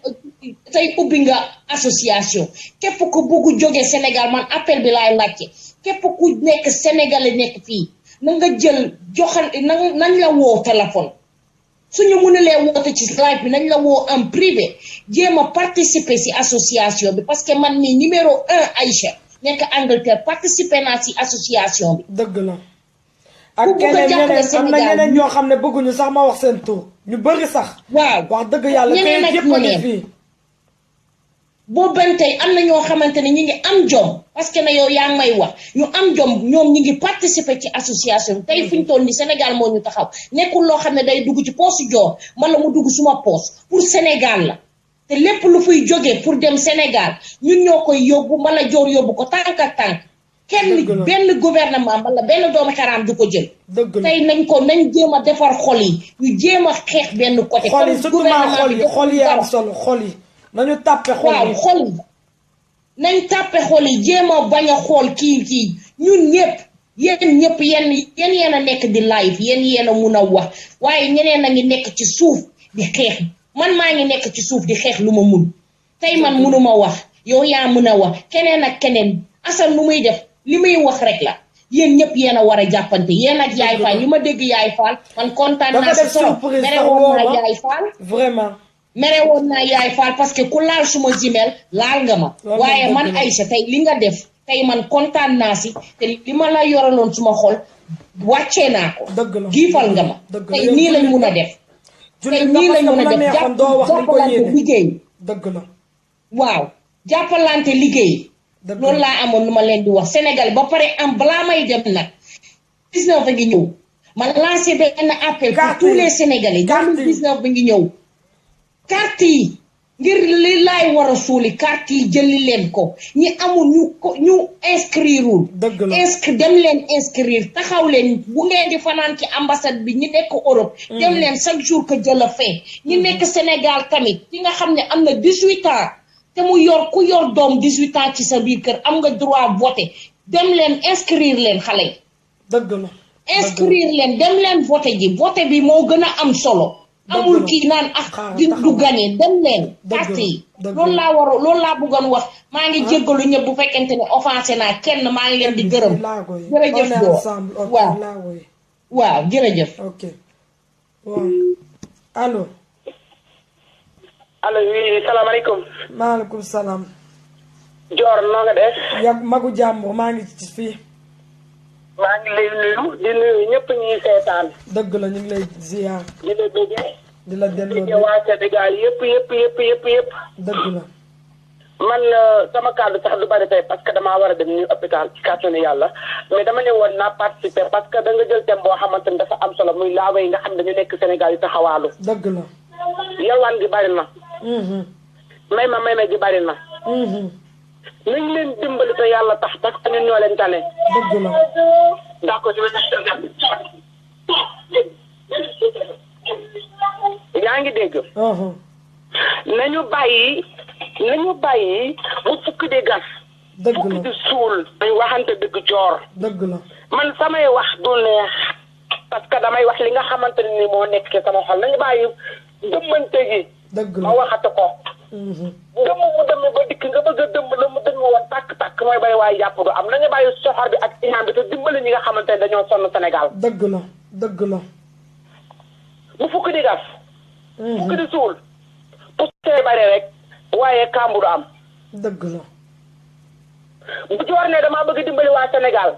tey ubbi nga association képp ku bugg jóge Sénégal man appel bi laay laajte képp ku nekk sénégalais nekk fii na nga jël joxal nañ la woo téléphone suñu mënulee woote ci live bi nañ la woo en privé jéem a participer ci association bi parce que man mii numéro 1 Aïcha nekk Angleterre participer naa ci association bi. dëgg la. ak keneen am na ñeneen ñoo xam ne bëgguñu sax ma wax seen tur ñu bëri sax. waaw wax dëgg yàlla ñeneen ak yëpp ñeneen fii. boo benn tey am na ñoo xamante ne ñi ngi am jom parce que ne yow yaa ngi may wax ñu am jom ñoom ñi ngi participer ci association tey fi ñu toll ni Sénégal moo ñu taxaw nekkul loo xam ne day dugg ci poosu joor man la mu dugg suma poos pour Sénégal la te lépp lu fuy jógee pour dem Sénégal ñun ñoo koy yóbbu mbala joor yóbbu ko tànk ak tànk kenn benn gouvernement mbala benn doomu xaraam du ko jël tey nañ jéem a defar xol yi ñu jéem a xeex benn côté xol yi surtout xol yi am solo xol yi nañu tàppe xol yi waaw xol yi nañ tàppe xol yi jéem a bañ a xool kii ñun ñëpp yéen ñëpp yéen a nekk di live yéen a mun a wax waaye ñeneen a ngi nekk ci suuf di xeex man maa ngi nekk ci suuf di xeex lu ma mun tey man munuma wax yow yaa mun a wax keneen ak keneen Assane nu muy def li muy wax rek la yéen ñëpp yéen a war a jàppante yéen ak Yaay Fall li ma dégg Yaay Fall man kontaan naa si trop mere woon naa Yaay Fall vraiment mere woon naa Yaay Fall parce que ku laal suma jimel laal nga ma waaye man Aïcha tey li nga def tey man kontaan naa si te li ma la yoraloon suma xol wàccee naa ko giifal nga ma tey nii lañ mun a def tey nii lañ mun a def jàppalante liggéey dëgg la waaw jàppalante liggéey loolu laa amoon lu ma leen di wax Sénégal ba pare am balaa may dem nag 19 ba ngi ñëw ma lancé benn appel pour tous les Sénégalais 2019 ba ngi ñëw carte yi ngir li laay war a suuli carte yi jëli leen ko ñi amul ñu inscrireul dem leen inscrire taxaw leen bu ngeen di fanaan ci ambassade bi ñi nekk Europe dem leen chaque jour que jëla fee ñi nekk Sénégal tamit ki nga xam ne am na 18 ans te mu ku yor doom 18 ans ci sa biir kër am nga droit voter dem leen inscrire leen xale yi dëgg la inscrire leen dem leen voter ji voter bi moo gën a am solo amul kii naan du gagné dem leen carte yi loolu laa bëggoon wax maa ngi jéggalu ñëpp bu fekkente ne offensé naa kenn maa ngi leen di gërëm jërëjëf doo waaw jërëjëf ok waaw allo allo oui salaamaaleykum. maaleykum salaam. Dior noo nga def. yàgg magu jàmbur maa ngi ci fii. maa ngi lay nuyu di nuyu ñëpp ñuy seetaan. dëgg la ñu ngi lay ziar. di la bëggee. di la delloo di waa Sénégal yëpp. dëgg la. man sama kàddu sax du bari tey parce que damaa war a dem ñu hôpital ci kàttanu yàlla mais dama ne woon naa participer parce que da nga jël thème boo xamante ni dafa am solo muy laawa yi nga xam dañu nekk Sénégal yi taxawaalu. dëgg la. yalwaan gi bari na. may ma gi bari na. nañ leen dimbali te yàlla tax parce que ñun ñoo leen tane. dëgg la. d'accord yaa ngi dégg. nañu bàyyi bu fukk di gas. dëgg la fukk di suul. dañ waxante dëgg joor. dëgg la. man samay wax du neex parce que damay wax li nga xamante ni moo nekk ci sama xol nañu bàyyi dëmmante gi. dëgg la ma waxate ko. dëmm mu dëmm ba dikk nga bëgg a dëmm la mu dëmm woon tàkk mooy bay waaye jàpp du am nañu bàyyi soxor bi ak iñaan bi te dimbali ñi nga xamante ne dañoo sonn Sénégal. dëgg la dëgg la. bu fukk di gas. fukk di suul. poussé bari rek waaye kàmbu du am. dëgg la. bu joor ne damaa bëgg dimbali waa Sénégal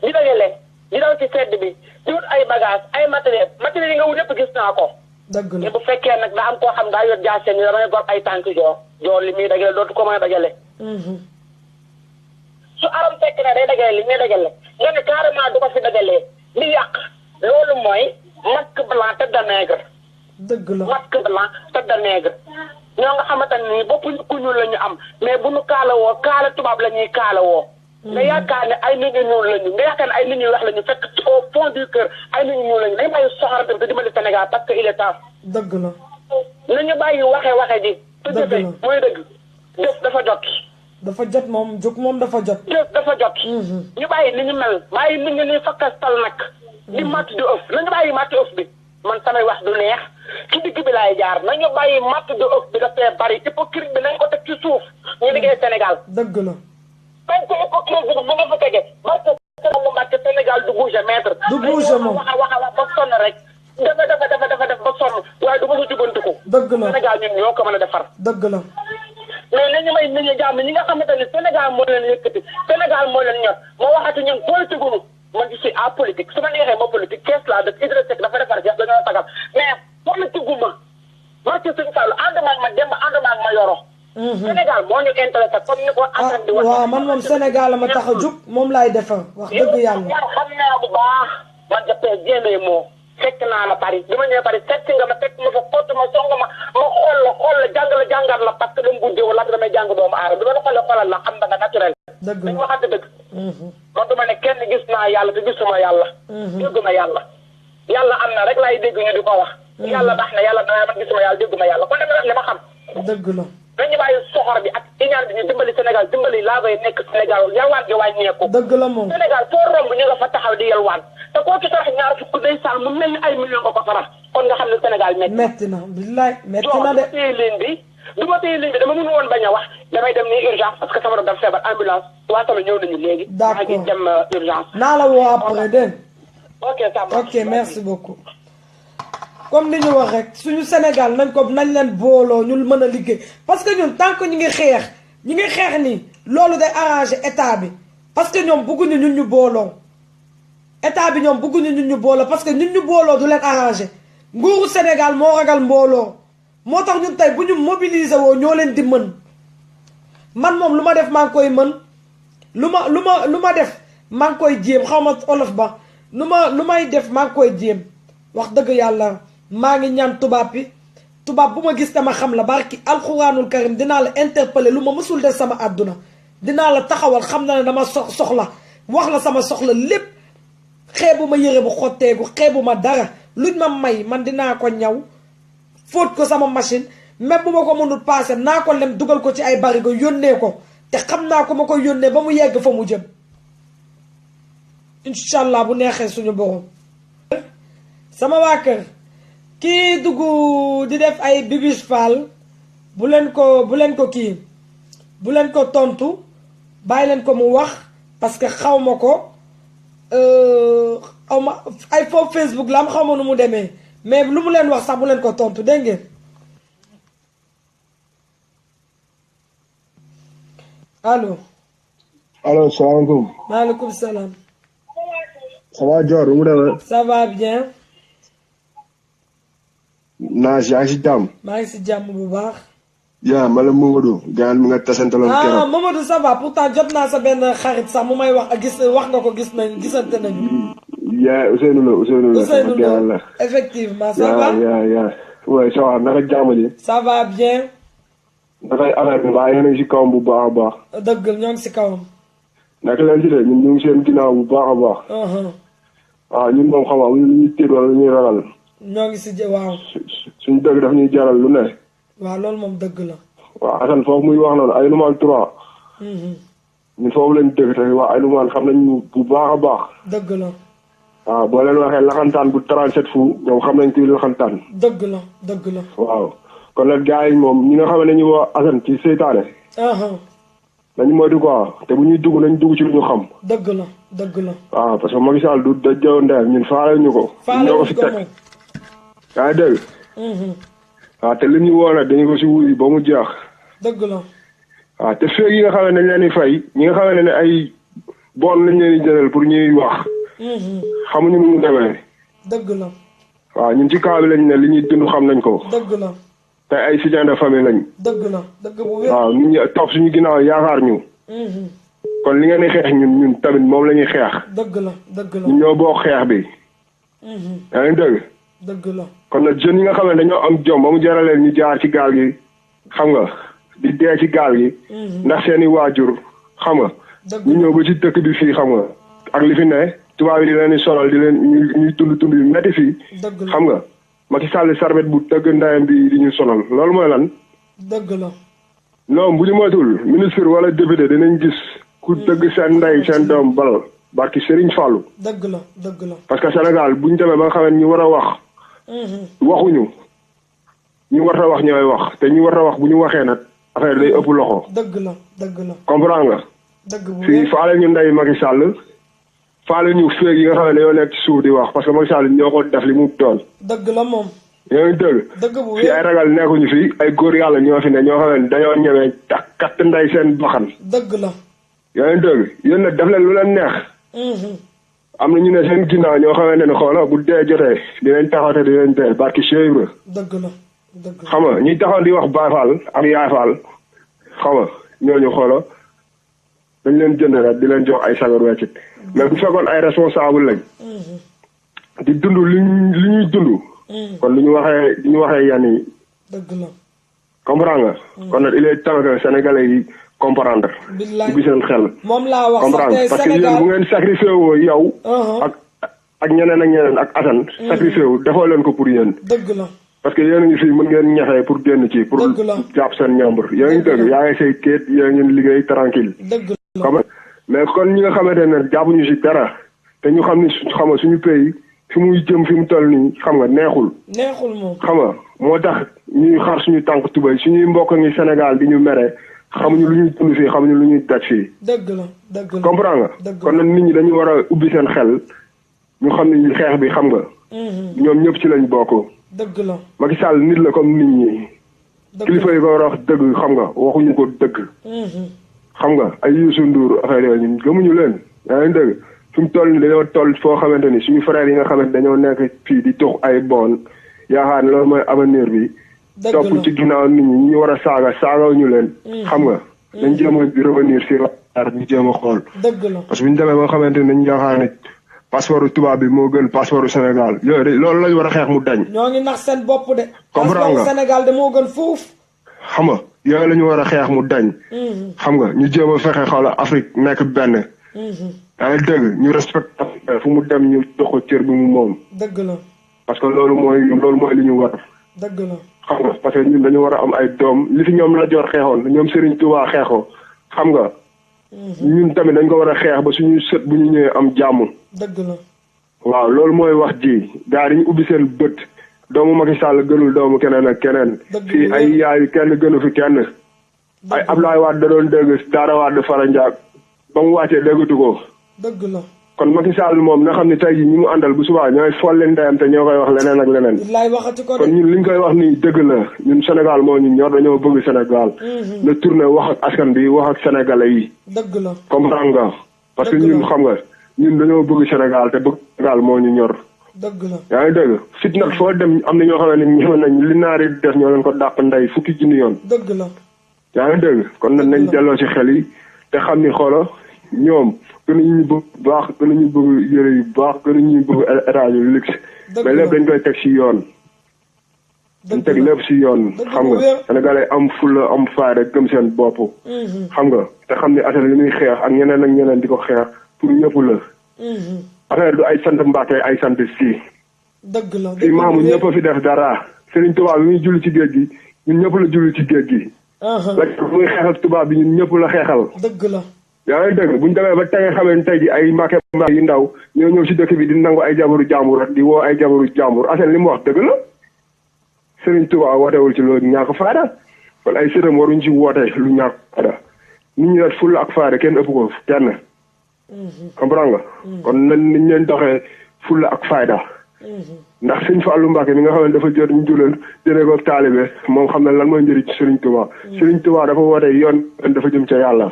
di dajale di daw ci sedd bi di wut ay bagage ay matériel yi nga wut yëpp gis naa ko. dëgg la te bu fekkee nag da am koo xam daa yor jaaseen ni damay gor ay tànk joor li muy dajale dootu ko mën a dajale. su aram fekk ne day dajale li muy dajale nga ne carrément du ko fi dajalee di yàq loolu mooy masque blanc tête de nègre. dëgg la masque blanc tête de nègre ñoo nga xamante ni bopp ñu ku ñuul la ñu am mais bu ñu kaalawoo kaala tubaab la ñuy kaalawoo. nga yaakaar ne ay nit ñu ñuul lañu nga yaakaar ne ay nit ñu wax lañu fekk au fond du cœur ay nit ñu ñuul lañu dañu bàyyi soxorante bi te dimbali Sénégal parce que il est temps. dëgg la. nañu bàyyi waxe ji. dëgg la mooy dëgg. jëf dafa jot. dafa jot moom jóg moom dafa jot. jëf dafa jot. ñu bàyyi ni ñu mel bàyyi nit ñi ni fakkastal nag. di matt di ëf nañu bàyyi matt ëf bi man samay wax du neex ci digg bi laay jaar nañu bàyyi matt di ëf bi dafay bari hypocrite bi nañ ko teg ci suuf ñu liggéey Sénégal. dëgg la. bañ ko hypocrite bi bu nga fa tege parce que Sénégal du bouger maître. du bouger moom wax ba sonn rek. dafa def ba sonn waaye du ma sa jubantiku. dëgg la Sénégal ñun ñoo ko mën a defar. dëgg la. mais nañu may nit ñi jàmm ñi nga xamante ne Sénégal moo leen yëkkati Sénégal moo leen ñor moo waxati ñun politique gu man je suis en politique su ma neexee ma politique kees laa dëkk Idrissa Seck dafa defar jeex dañoo tagal mais politique ma ci suñu fàllu ànduma ak ma dem ànduma ak ma yoro Sénégal moo ñu intéressé comme ni ko Assane di wax waaw man moom Sénégal ma tax a jug moom laay defar wax dëgg yàlla xam naa bu baax man jàppee jéemee moo fekk naa la Paris bi ma ñëwee Paris fekk nga ma fekk ma fa kott ma song ma xool la jàngat la parce que dama guddee wala damay jàng doomu aadama bi ma la xoolee xoolal la xam nga naturel dëgg dañ waxante dëgg man duma ne kenn gis naa yàlla te gisuma yàlla dégguma yàlla yàlla am na rek laay dégg ñu di ko wax yàlla baax na yàlla dana man gisuma yàlla dégguma yàlla kon dama wax li ma xam dëgg la dañu bàyyi soxor bi ak iñaan bi ñu dimbali Sénégal dimbali laa bay nekk Sénégal yalwaan gi wàññeeku dëgg la moom Sénégal foo romb ñu nga fa taxaw di yalwaan te koo ci sarax ñaar fukk day sal mu mel ni ay million nga ko sarax kon nga xam ne Sénégal metti na billaay metti na de du ma téye ligne bi dama mënu woon bañ a wax damay dem nii urgence parce que sama doom dafa feebar ambulance waa sama ñëw nañu léegi maa ngi dem urgence naa la woo après dégg ok ça va ok merci beaucoup comme ni ñu wax rek suñu Sénégal nañ leen booloo ñu mën a liggéey parce que ñun tant que ñu ngi xeex nii loolu day arranger état bi parce que ñoom bëgguñu ñun ñu booloo état bi ñoom bëgguñu ñun ñu booloo parce que ñun ñu booloo du leen arranger nguuru Sénégal moo ragal mbooloo moo tax ñun tey bu ñu mobiliser woo ñoo leen di mën man moom lu ma def maa ngi koy mën lu ma def maa ngi koy jéem xaw ma olof ba lu may def maa ngi koy jéem wax dëgg yàlla maa ngi ñaan tubaab bu ma gis dama xam la barki alxuraanul karim dinaa la interpeller lu ma mësul def sama àdduna dinaa la taxawal xam na ne dama soxla wax la sama soxla lépp xeebu ma yëre bu xotteeku xeebu ma dara luñ ma may man dinaa ko ñaw fóot ko sama machine même bu ma ko mënul paase naa ko lem dugal ko ci ay barigo yónnee ko te xam naa ko ma koy yónnee ba mu yegg fa mu jëm incha allah bu neexee suñu borom. sama waa kër kii dugg di def ay bibis faal bu leen ko tontu bàyyi leen ko mu wax parce que xaw ma ko xaw ma ay foofu Facebook la am xaw ma nu mu demee. mais lu mu leen wax sax bu leen ko tontu dégg ngeen allo. allo salaamaaleykum. maaleykum salaam. ça va Dior nu mu demee. ça va bien. yaa ngi si jàmm. maa ngi si jàmm bu baax. yaa ma la Mamadou. gars mi nga tasantaloon keroog. Mamadou ça va pourtant jot naa sa benn xarit sax mu may wax wax nga ko gisante nañu. yaa Ousseynou la effectivement ça va yaa ouais ça va naka jàmm ji. ça va bien. nakay affaire bi mbaa yéen a ngi si kawam bu baax a baax. dëgg ñoo ngi si kawam. naka leen si de ñun ñu ngi seen ginnaaw bu baax a baax. waaw ñun moom xam nga lu ñuy tiit wala lu ñuy ragal. ñoo ngi si waaw. suñu dëgg daf ñuy jaral lu ne. waaw loolu moom dëgg la. waaw Assane foofu muy wax noonu ay numéro 3. ñun foofu lañ dëgg te waa ay numéro xam nañ bu baax a baax. dëgg la. waaw boo leen waxee laxantaan bu 37 fu ñoom xam nañ kuy laxantaan. dëgg la. waaw kon nag gars yi moom ñi nga xam ne ñu woo Assane ci seytaane. nañu moytu quoi te bu ñuy dugg nañ dugg ci lu ñu xam. dëgg la. waaw parce que Macky Sall du dajoo ndeyam ñun faale ñu ko. ñoo ko fi teg yaa ngi dégg. waaw te li ñu woo nag dañu ko si wuyu ba mu jeex. dëgg la. waaw te feeg yi nga xam ne dañ leen di fay ñi nga xam ne ay bon lañ leen di jëlal pour ñuy wax. xamuñu nu mu demee. dëgg la. waaw ñun ci cas bi lañ ne li ñuy dund xam nañ ko. dëgg la. te ay soutien de famille lañ. dëgg la bu wér. waaw nit ñi topp suñu ginnaaw yaakaar ñu. kon li ngeen di xeex ñun tamit moom la ñuy xeex. dëgg la. ñun ñoo bokk xeex bi. yaa ngi dëgg. dëgg la. kon nag jeunes yi nga xam ne dañoo am jom ba mu jaraleen ñu jaar ci gaal gi xam nga di dee ci gaal gi. ndax seeni waajur xam nga. ñu ñëw ba ci dëkk bi fii xam nga ak li fi ne tubaab yi di leen di sonal di leen ñuy dund yu metti fii. xam nga Macky Sall sarbet bu dëgg ndayam bi di ñu sonal loolu mooy lan. dëgg la. non bu ñu moytuwul ministre wala député dinañ gis ku dëgg seen ndey seen doom bal barki Serigne Fallou. dëgg la. parce que Sénégal bu ñu demee ba nga xam ne ñu war a wax. waxuñu ñu war a wax ñooy wax te ñu war a wax bu ñu waxee nag affaire day ëpp loxo. dëgg la. comprendre nga. dëgg bu fii faale ñu ndey Macky Sall faale ñu féeg yi nga xam ne dañoo nekk ci suuf di wax parce que Macky Sall ñoo ko def li mu doon. dëgg la moom. yaa ngi dëgg. dëgg bu fii ay ragal nekkuñu fi ay góor yàlla ñoo fi ne ñoo xam ne dañoo ñemee katt ndey seen baxan. dëgg la. yaa ngi dëgg yéen nag def leen lu leen neex. am na ñu ne seen ginnaaw ñoo xamante ne xoola bu dee jotee dinañ taxaw te dinañ dee barki Cheikh Ibra. dëgg la dëgg la xam nga ñuy taxaw di wax Baay Faal ak Yaay Faal xam nga ñooñu xoola dañ leen jënd rek di leen jox ay sagar weccit mais bu fekkoon ay responsable lañ. di dund li ñuy dund. kon lu ñu waxee yan yi. dëgg la. comprendre nga. kon nag il est temps que sénégalais yi comprendre. billaay ubbi seen xel. moom laa wax comprendre parce que yéen bu ngeen sacrifié woo yow. ak ñeneen ak Assane. sacrifié wu defoo leen ko pour yéen. dëgg la. parce que yéen a ngi fii mën ngeen ñaxee pour génn ci. pour jàpp seen ñambur yaa ngi dëgg yaa ngi say kéet yaa ngi liggéey tranquille. dëgg la xam mais kon ñi nga xamante ne jàppuñu si dara te ñu xam ni xam nga suñu pays fi muy jëm fi mu toll nii xam nga neexul. neexul moom xam nga moo tax ñuy xar suñu tànk tubay suñuy mbokk ngi Sénégal di ñu mere xamuñu lu ñuy dund fii xamuñu lu ñuy daj fii. dëgg la dëgg la comprendre nga. kon nag nit ñi dañu war a ubbi seen xel ñu xam ni xeex bi xam nga. ñoom ñëpp ci lañ bokk. dëgg la Macky Sall nit la comme nit ñi. kilifa yi ko war a wax dëgg xam nga waxuñu ko dëgg. xam nga ay Youssou Ndour affaire yooyu ñun gëmuñu leen yaa ngi dëgg fi mu toll nii dañoo toll foo xamante ni suñu frères yi nga xamante dañoo nekk fii di tux ay bon yaakaar ne loolu mooy avenir bi. topp ci ginnaaw nit ñi ñu war a saagawuñu leen. xam nga dañ jéem a revenir sur la ñu jéem a xool. dëgg la parce que bu ñu demee ba nga xamante ni dañu yaakaar ne passeport tubaab bi moo gën passeport Sénégal yooyu loolu lañ war a xeex mu dañ. ñoo ngi nax seen bopp de. comprendre nga passeport Sénégal de moo gën fuuf. xam nga yooyu la ñu war a xeex mu dañ. xam nga ñu jéem a fexe xoola Afrique nekk benn. yaa ngi dëgg ñu respecté fu mu dem ñu jox ko cër bi mu moom. dëgg la. parce que loolu mooy li ñu war. dëgg la. xam nga parce que ñun dañu war a am ay doom li fi ñoom la jor xeexoon ñoom Serigne Touba xeexoo xam nga. ñun tamit dañ ko war a xeex ba suñuy sët bu ñu ñëwee am jàmm. dëgg la. waaw loolu mooy wax ji gars yi ñu ubbi seen bët. doomu Macky Sall gënul doomu keneen ak keneen. fii ay yaayu kenn gënu fi kenn. ay Abdoulaye Wade da doon dégg Daara Wade Fara Ndiak ba mu wàccee déggatu ko. dëgg la. kon Macky Sall moom na xam ne tey jii ñi mu àndal bu subaa ñooy folli ndeyam te ñoo koy wax leneen ak leneen. kon ñun liñ koy wax nii dëgg la ñun Sénégal moo ñu ñor dañoo bëgg Sénégal. na tourné wax ak askan bi wax ak sénégalais yi. dëgg la. comprendre nga. parce que ñun xam nga ñun dañoo bëgg Sénégal te bëgg Sénégal moo ñu ñor. dëgg la. yaa ngi dëgg fit nag foo dem am na ñoo xam ne ñëw nañ li naari def ñoo leen ko dàq ndey fukki junni yoon. dëgg la. yaa ngi dëgg kon nag nañ delloo ci xel yi te xam ni xoola ñoom gënuñu bëgg baax gënuñu bëgg yëre yu baax gënuñu bëgg étage yu luxe mais lépp dañ koy teg ci yoon. dañ teg lépp ci yoon xam nga sénégalais am fulla am fayda gëm seen bopp. xam nga te xam ni affaire yi ñuy xeex ak ñeneen di ko xeex pour ñëpp la. affaire du ay sant Mbàkke ay sant si. dëgg la fii maamu ñëpp a fi def dara Serigne Touba bi muy julli ci géej gi ñun ñëpp la julli ci géej gi. la muy xeexal tubaab bi ñun ñëpp la xeexal. dëgg la. yaa ngi dëgg bu ñu demee ba tey nga xamante tey ji ay mbàkke yu ndaw ñoo ñëw si dëkk bi di nangu ay jabaru jàmbur di woo ay jabaru jàmbur Assane li mu wax dëgg la Serigne Touba wootewul ci loolu ñàkk faada kon ay sëram waruñ ci woote lu ñàkk faada nit ñi rek fulla ak faada kenn ëpp ko kenn. comprendre nga. kon nañ niñ leen doxee fulla ak fayda. ndax sëñ Fallou Mbacke mi nga xam ne dafa jot ñu julal jëlee ko taalibe moom xam ne lan mooy njëriñ ci Serigne Touba. Serigne Touba dafa woote yoon dafa jëm ca yàlla.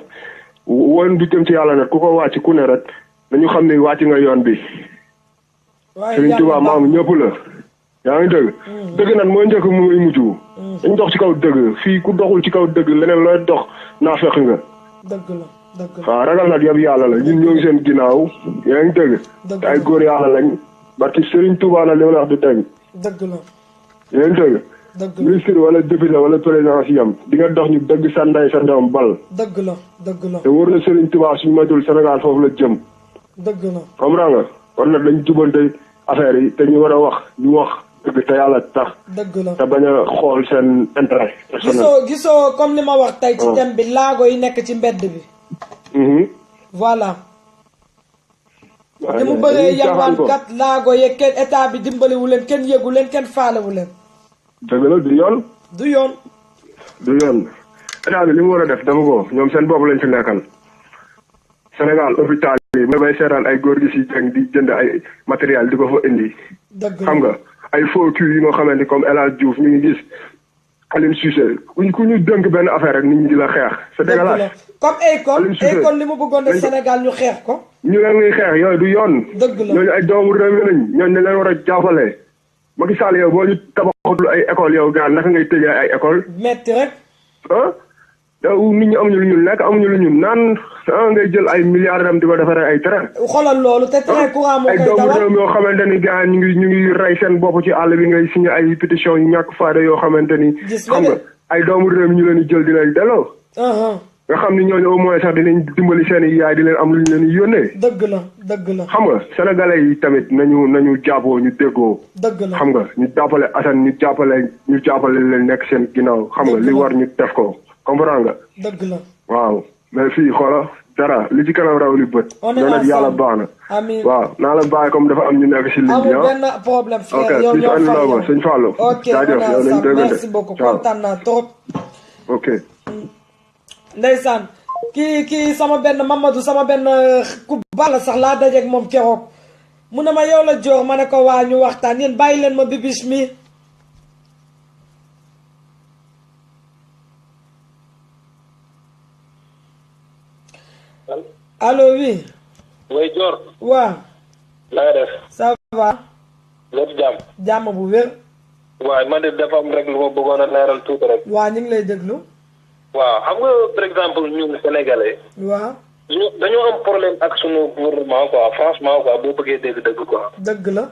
woon bi jëm ci yàlla nag ku ko wàcc ku ne rek dañu xam ne wàcc nga yoon bi. Serigne Touba maamu ñëpp la. yaa ngi dëgg. dëgg nag mooy njëkk muy mujj. dañ dox ci kaw dëgg fii ku doxul ci kaw dëgg leneen looy dox naa fekk nga. dëgg la. waaw ragal nag yab yàlla la ñun ñoo ngi seen ginnaaw yaa ngi dëgg te ay góor yàlla lañ barki Serigne Touba la li ma la wax du dëgg. dëgg la. yaa ngi dëgg. ministre wala député wala président si yam di nga dox ñu dëgg sa ndey sa ndeyam bal. dëgg la dëgg la. te wóor na Serigne Touba suñu matul Sénégal foofu la jëm. dëgg la. comprends nga kon nag dañ jubante affaire yi te ñu war a wax ñu wax dëgg te yàlla tax. dëgg la te bañ a xool seen intérêt personnel. gisoo comme ni ma wax tey ci thème bi laago yi nekk ci mbedd bi. voilà. ni mu bëree yalwaankat laago yeeg kenn état bi dimbaliwu leen kenn yëgu leen kenn faalewu leen. dëgg la du yoon. du yoon. du yoon état bi li mu war a def dama ko ñoom seen bopp lañ fi nekkal. Sénégal hôpital yi ma bay seetaan ay góor gi si jàng di jënd ay matériel di ko fa indi. dëgg xam nga ay faux culs yi nga xamante comme El Hadj Diouf ñu ngi gis Aliou Cissé ku ñu dënk benn affaire rek nit ñi di la xeex c'est dégueulasse. comme Akon li mu bëggoon def Sénégal ñu xeex ko. ñu leen ngi xeex yooyu du yoon. dëgg la ñooñu ay doomu réew mi lañ ñooñu dañ leen war a jàppale. Macky Sall yow boo ñu tabaxatul ay école yow gaan naka ngay tëjee ay école. metti rek. ah yow nit ñi amuñu lu ñu lekk amuñu lu ñu naan ngay jël ay milliards dem di ko defaree ay train. xoolal loolu te train courant moo koy dawal ay doomu réew mi yoo xamante ni gars ñu ngi rey seen bopp ci àll bi ngay signé ay pétition yu ñàkk faayda yoo xamante ni. xam nga ay doomu réew mi ñu leen di jël di leen delloo. nga xam ni ñooñu au moins sax dinañ dimbali seen i yaay di leen am lu ñu leen di yónnee. dëgg la dëgg la. xam nga sénégalais yi tamit nañu jàppoo ñu déggoo. dëgg la xam nga ñu jàppale Assane ñu jàppale leen nekk seen ginnaaw. xam nga li war ñu def ko comprendre nga. dëgg la. waaw mais fii xoola dara li ci kanam raw li bët. on est ensemble yàlla baax na. amiin waaw naa la bàyyi comme dafa am ñu nekk si ligne bi. amul benn problème frère yow ñoo far yow sëñ Fallou. ok on est ensemble merci beaucoup kontaan naa trop. ok. ndeysaan kii sama benn Mamadou sama benn ku bala sax laa dajeeg moom keroog mu ne ma yow la joor ma ne ko waa ñu waxtaan yéen bàyyi leen ma Bibiche mi. allo oui. way Dior. waaw. la nga def. ça va. lépp jàmm. jàmm bu wér. waaw man de dafa am rek lu ma bëggoon a leeral tuuti rek. waaw ñu ngi lay déglu. waaw xam nga par exemple ñun sénégalais. waaw. dañoo am problème ak sunu gouvernement quoi franchement quoi boo bëggee dégg dëgg quoi. dëgg la.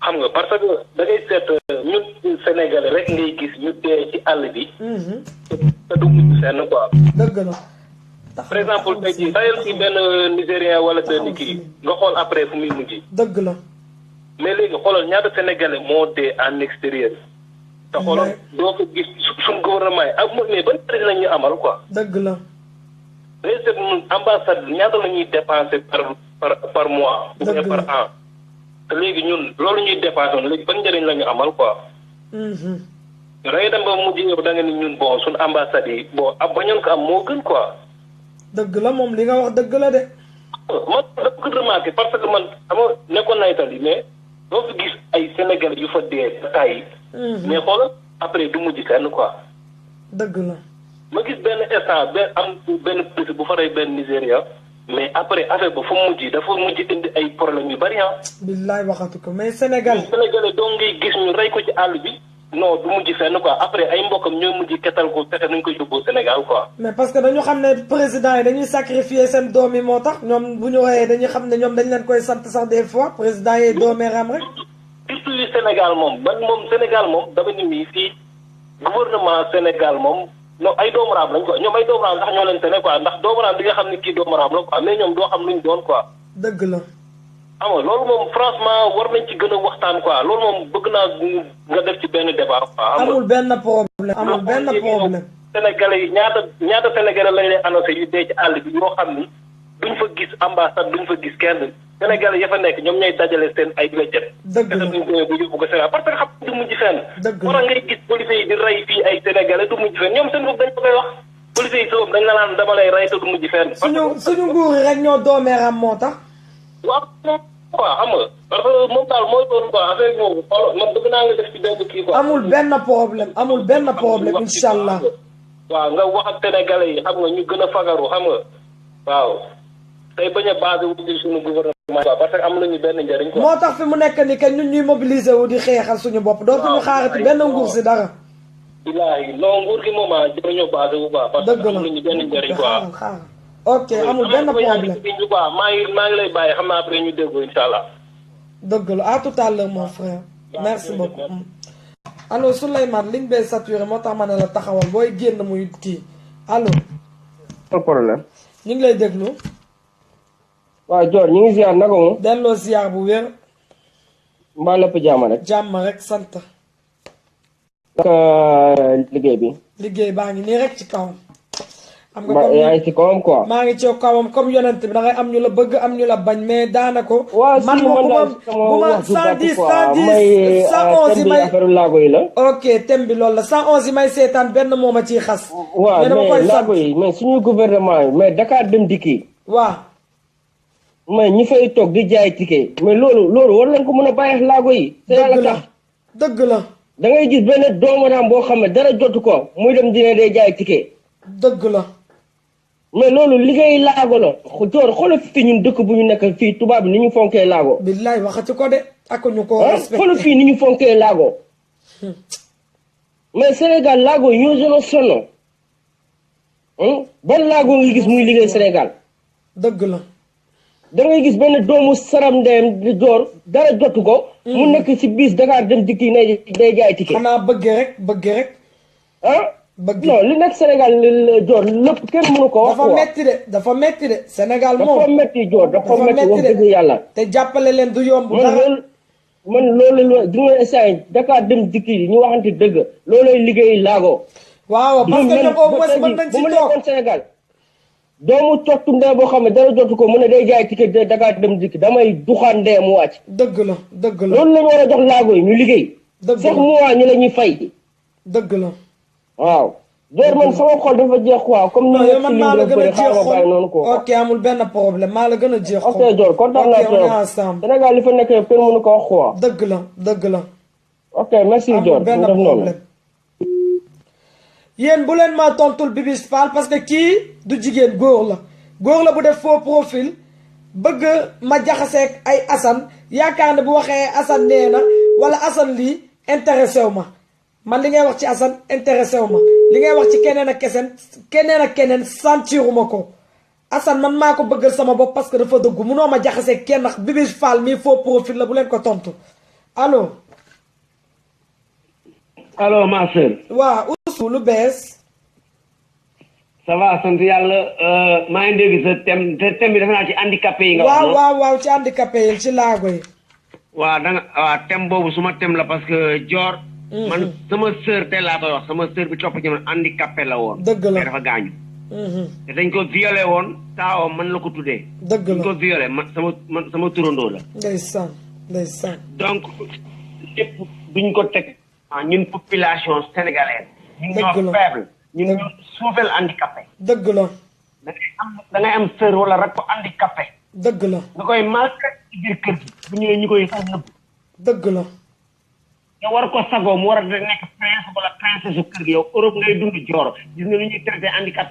xam nga parce que da ngay seet ñun sénégalais rek ngay gis ñu dee ci àll bi. te du mujj fenn quoi. dëgg la. par exemple tey jii sayal ci benn nigérien wala benn kii nga xool après fu muy mujj. dëgg la. mais léegi xoolal ñaata sénégalais moo dee en extérieur. te xoolal doo ko gis suñ gouvernement yi ak mais ban njëriñ la ñuy amal quoi. dëgg la. day seet ambassade ñaata la ñuy dépensé par mois. ou bien par an. te léegi ñun loolu ñuy dépensé woon léegi ban njëriñ la ñu amal quoi. da ngay dem ba mujj yow da nga ni ñun bon suñ ambassade yi bon ab bañoon ko am moo gën quoi. dëgg la moom li nga wax dëgg la de. man dafa ko remarqué parce que man dama nekkoon na Italie mais doo fi gis ay Sénégalais yu fa dee tay mais xoolal après du mujj fenn quoi. dëgg la. ma gis benn instant benn police bu fa rey benn Nigéria mais après affaire ba fa mujj dafa mujj indi ay problème yu bari ah. billaay waxatu ko mais Sénégal. Sénégalais doo ngay gis ñu rey ko ci àll bi. non du mujj fenn quoi après ay mbokkam ñooy mujj kettal ko fexe nañ ko yóbbu Sénégal quoi. mais parce que dañu xam ne président yi dañuy sacrifier seen doom yi moo tax ñoom bu ñu reyee dañuy xam ne ñoom dañ leen koy sant sax des fois président yi doomeeram rek. surtout yu Sénégal moom Sénégal moom dama ni mii fii gouvernement Sénégal moom non ay doomu raam lañ quoi ñoom ay doomu raam sax ñoo leen tene quoi ndax doomu raam di nga xam ne kii doomu raam la quoi mais ñoom doo xam luñ doon quoi. dëgg la. xam nga loolu moom franchement war nañ ci gën a waxtaan quoi loolu moom bëgg naa nga def ci benn débat quoi. amul benn problème amul benn problème. Sénégalais yi ñaata Sénégalais lañ leen annoncé yu dee ci àll bi yoo xam ni duñ fa gis ambassade duñ fa gis kenn Sénégalais ya fa nekk ñoom ñooy dajale seen ay weccet. dëgg la duñ ko yóbbu ko Sénégal parce que xam du mujj fenn. dëgg la war ngay gis policiers yi di rey fii ay Sénégalais du mujj fenn ñoom seen bopp dañ ko koy wax. policiers yi soo dañ la naan dama lay rey te du mujj fenn. suñu nguur yi rek ñoo doomeeram moo tax. waaw quoi xam nga parce que moom daal mooy doon quoi affaire boobu man bëgg naa nga def ci benn kii quoi. amul benn problème incha allah. waaw nga wax ak sénégalais yi xam nga ñu gën a fagaru xam nga waaw tey bañ a basé wu ci suñu gouvernement quoi parce que am nañu benn njëriñ quoi. moo tax fi mu nekk ni que ñun ñuy mobiliser wu di xeexal suñu bopp dootuñu xaarati benn nguur si dara. bilaahi non nguur gi moom jëriñoo basé wu quoi. parce que am nañu benn njëriñ quoi. ok amul benn problème maa ngi lay bàyyi xam naa après ñu déggoo incha allah. dëgg la à tout à l'heure mon frère. merci beaucoup. allo Souleymane ligne bee saturé moo tax ma ne la taxawal booy génn muy kii allo. pas problème. ñu ngi lay déglu. waaw Dior ñu ngi ziar naka moom. delloo ziar bu wér. mbaa lépp jàmm rek. jàmm rek sant. naka liggéey bi. liggéey baa ngi nii rek ci kawam. xam nga comme yaa ngi ci kawam quoi. maa ngi ci kawam comme yonent bi da ngay am ñu la bëgg am ñu la bañ mais daanaka. man moom bu ma 110 111 yi may affaire laago yi la. ok thème bi loolu la 111 yi may seetaan benn moo ma ciy xas. waaw mais laago yi mais suñu gouvernement yi mais Dakar dem dikki. waaw. mais ñi fay toog di jaay ticket. mais loolu war nañ ko mën a bàyyi laago yi. te yàlla tax dëgg la. da ngay gis benn doomu raam boo xam ne dara jotu ko muy dem dina day jaay ticket. dëgg la. mais loolu liggéey laago la joor xoolal fii ñun dëkk bu ñu nekk fii tubaab bi ni ñu fonkee laago. billaay waxati ko de ak ñu ko respecté xoolal fii ni ñu fonkee laago. mais Sénégal laago yi ñoo gën a sonn. ban laago nga gis muy liggéey Sénégal. dëgg la. da ngay gis benn doomu saram ndeyam di door dara jotu ko. mu nekk ci bis Dakar dem dikki ne day jaay ticket. xanaa bëgg rek. bëgg non li nekk Sénégal joor lépp kenn mënu ko wax. dafa metti de Sénégal moom dafa metti joor dafa metti wax dëgg yàlla. te jàppale leen du yomb dara. man loolu di nga essayé Dakar dem dikki ñu waxante dëgg loolooy liggéey laago. waaw parce que ñoom au moins mën nañ ci toog Sénégal. doomu cottu ndee boo xam ne dara jotu ko mu ne day jaay ticket Dakar dem dikki damay duxaan ndee mu wàcc. dëgg la. loolu la ñu war a jox laago yi ñu liggéey. dëgg la sax mois ñu la ñuy fay. dëgg la. waaw. door man sama xol dafa jeex quoi comme ni yow man maa la gën a jeex xol ok amul benn problème maa la gën a jeex xol. ok Dior kontaan naa trop Sénégal li fa nekk kenn mënu ko wax quoi. dëgg la. ok merci Dior amul benn problème. yéen bu leen maa tontul Bibis Fall parce que kii du jigéen góor la bu def faux profil bëgg ma jaxaseeg ay Assane yaakaar ne bu waxee Assane nee na wala Assane lii intéressé wu ma man li ngay wax ci Assane intéressé wu ma li ngay wax ci keneen ak keneen sentiruma ko Assane man maa ko bëggal sama bopp parce que dafa dëggu munoo ma jaxaseeg kenn ndax Bibis Fall mii faux profil la bu leen ko tontu allo. allo ma sœur. waaw Oussou lu bees. ça va sant yàlla maa ngi dégg sa thème bi defe naa ci handicapé yi nga wax. waaw ci handicapé yi ci laago yi. waaw thème boobu suma thème la parce que Dior. man sama sœur tey laa koy wax sama sœur bi topp ci man handicapé la woon. dëgg la dafa gaañu. te dañ ko violé woon taawam man la ko tuddee. dëgg la dañ ko violé sama turandoo la. ndeysaan. donc lépp duñ ko teg. ñun population sénégalaise. ñun ñoo faible. ñun ñoo suufeel handicapé. dëgg la. da ngay am sœur wala rak ko handicapé. dëgg la. nga koy maltraité ci biir kër gi. bu ñëwee ñu koy sax nëbb. dëgg la. nga war ko sagoo mu war a nekk prince wala princesse su kër gi yow Europe ngay dund Dior gis nga lu ñuy traité handicapé.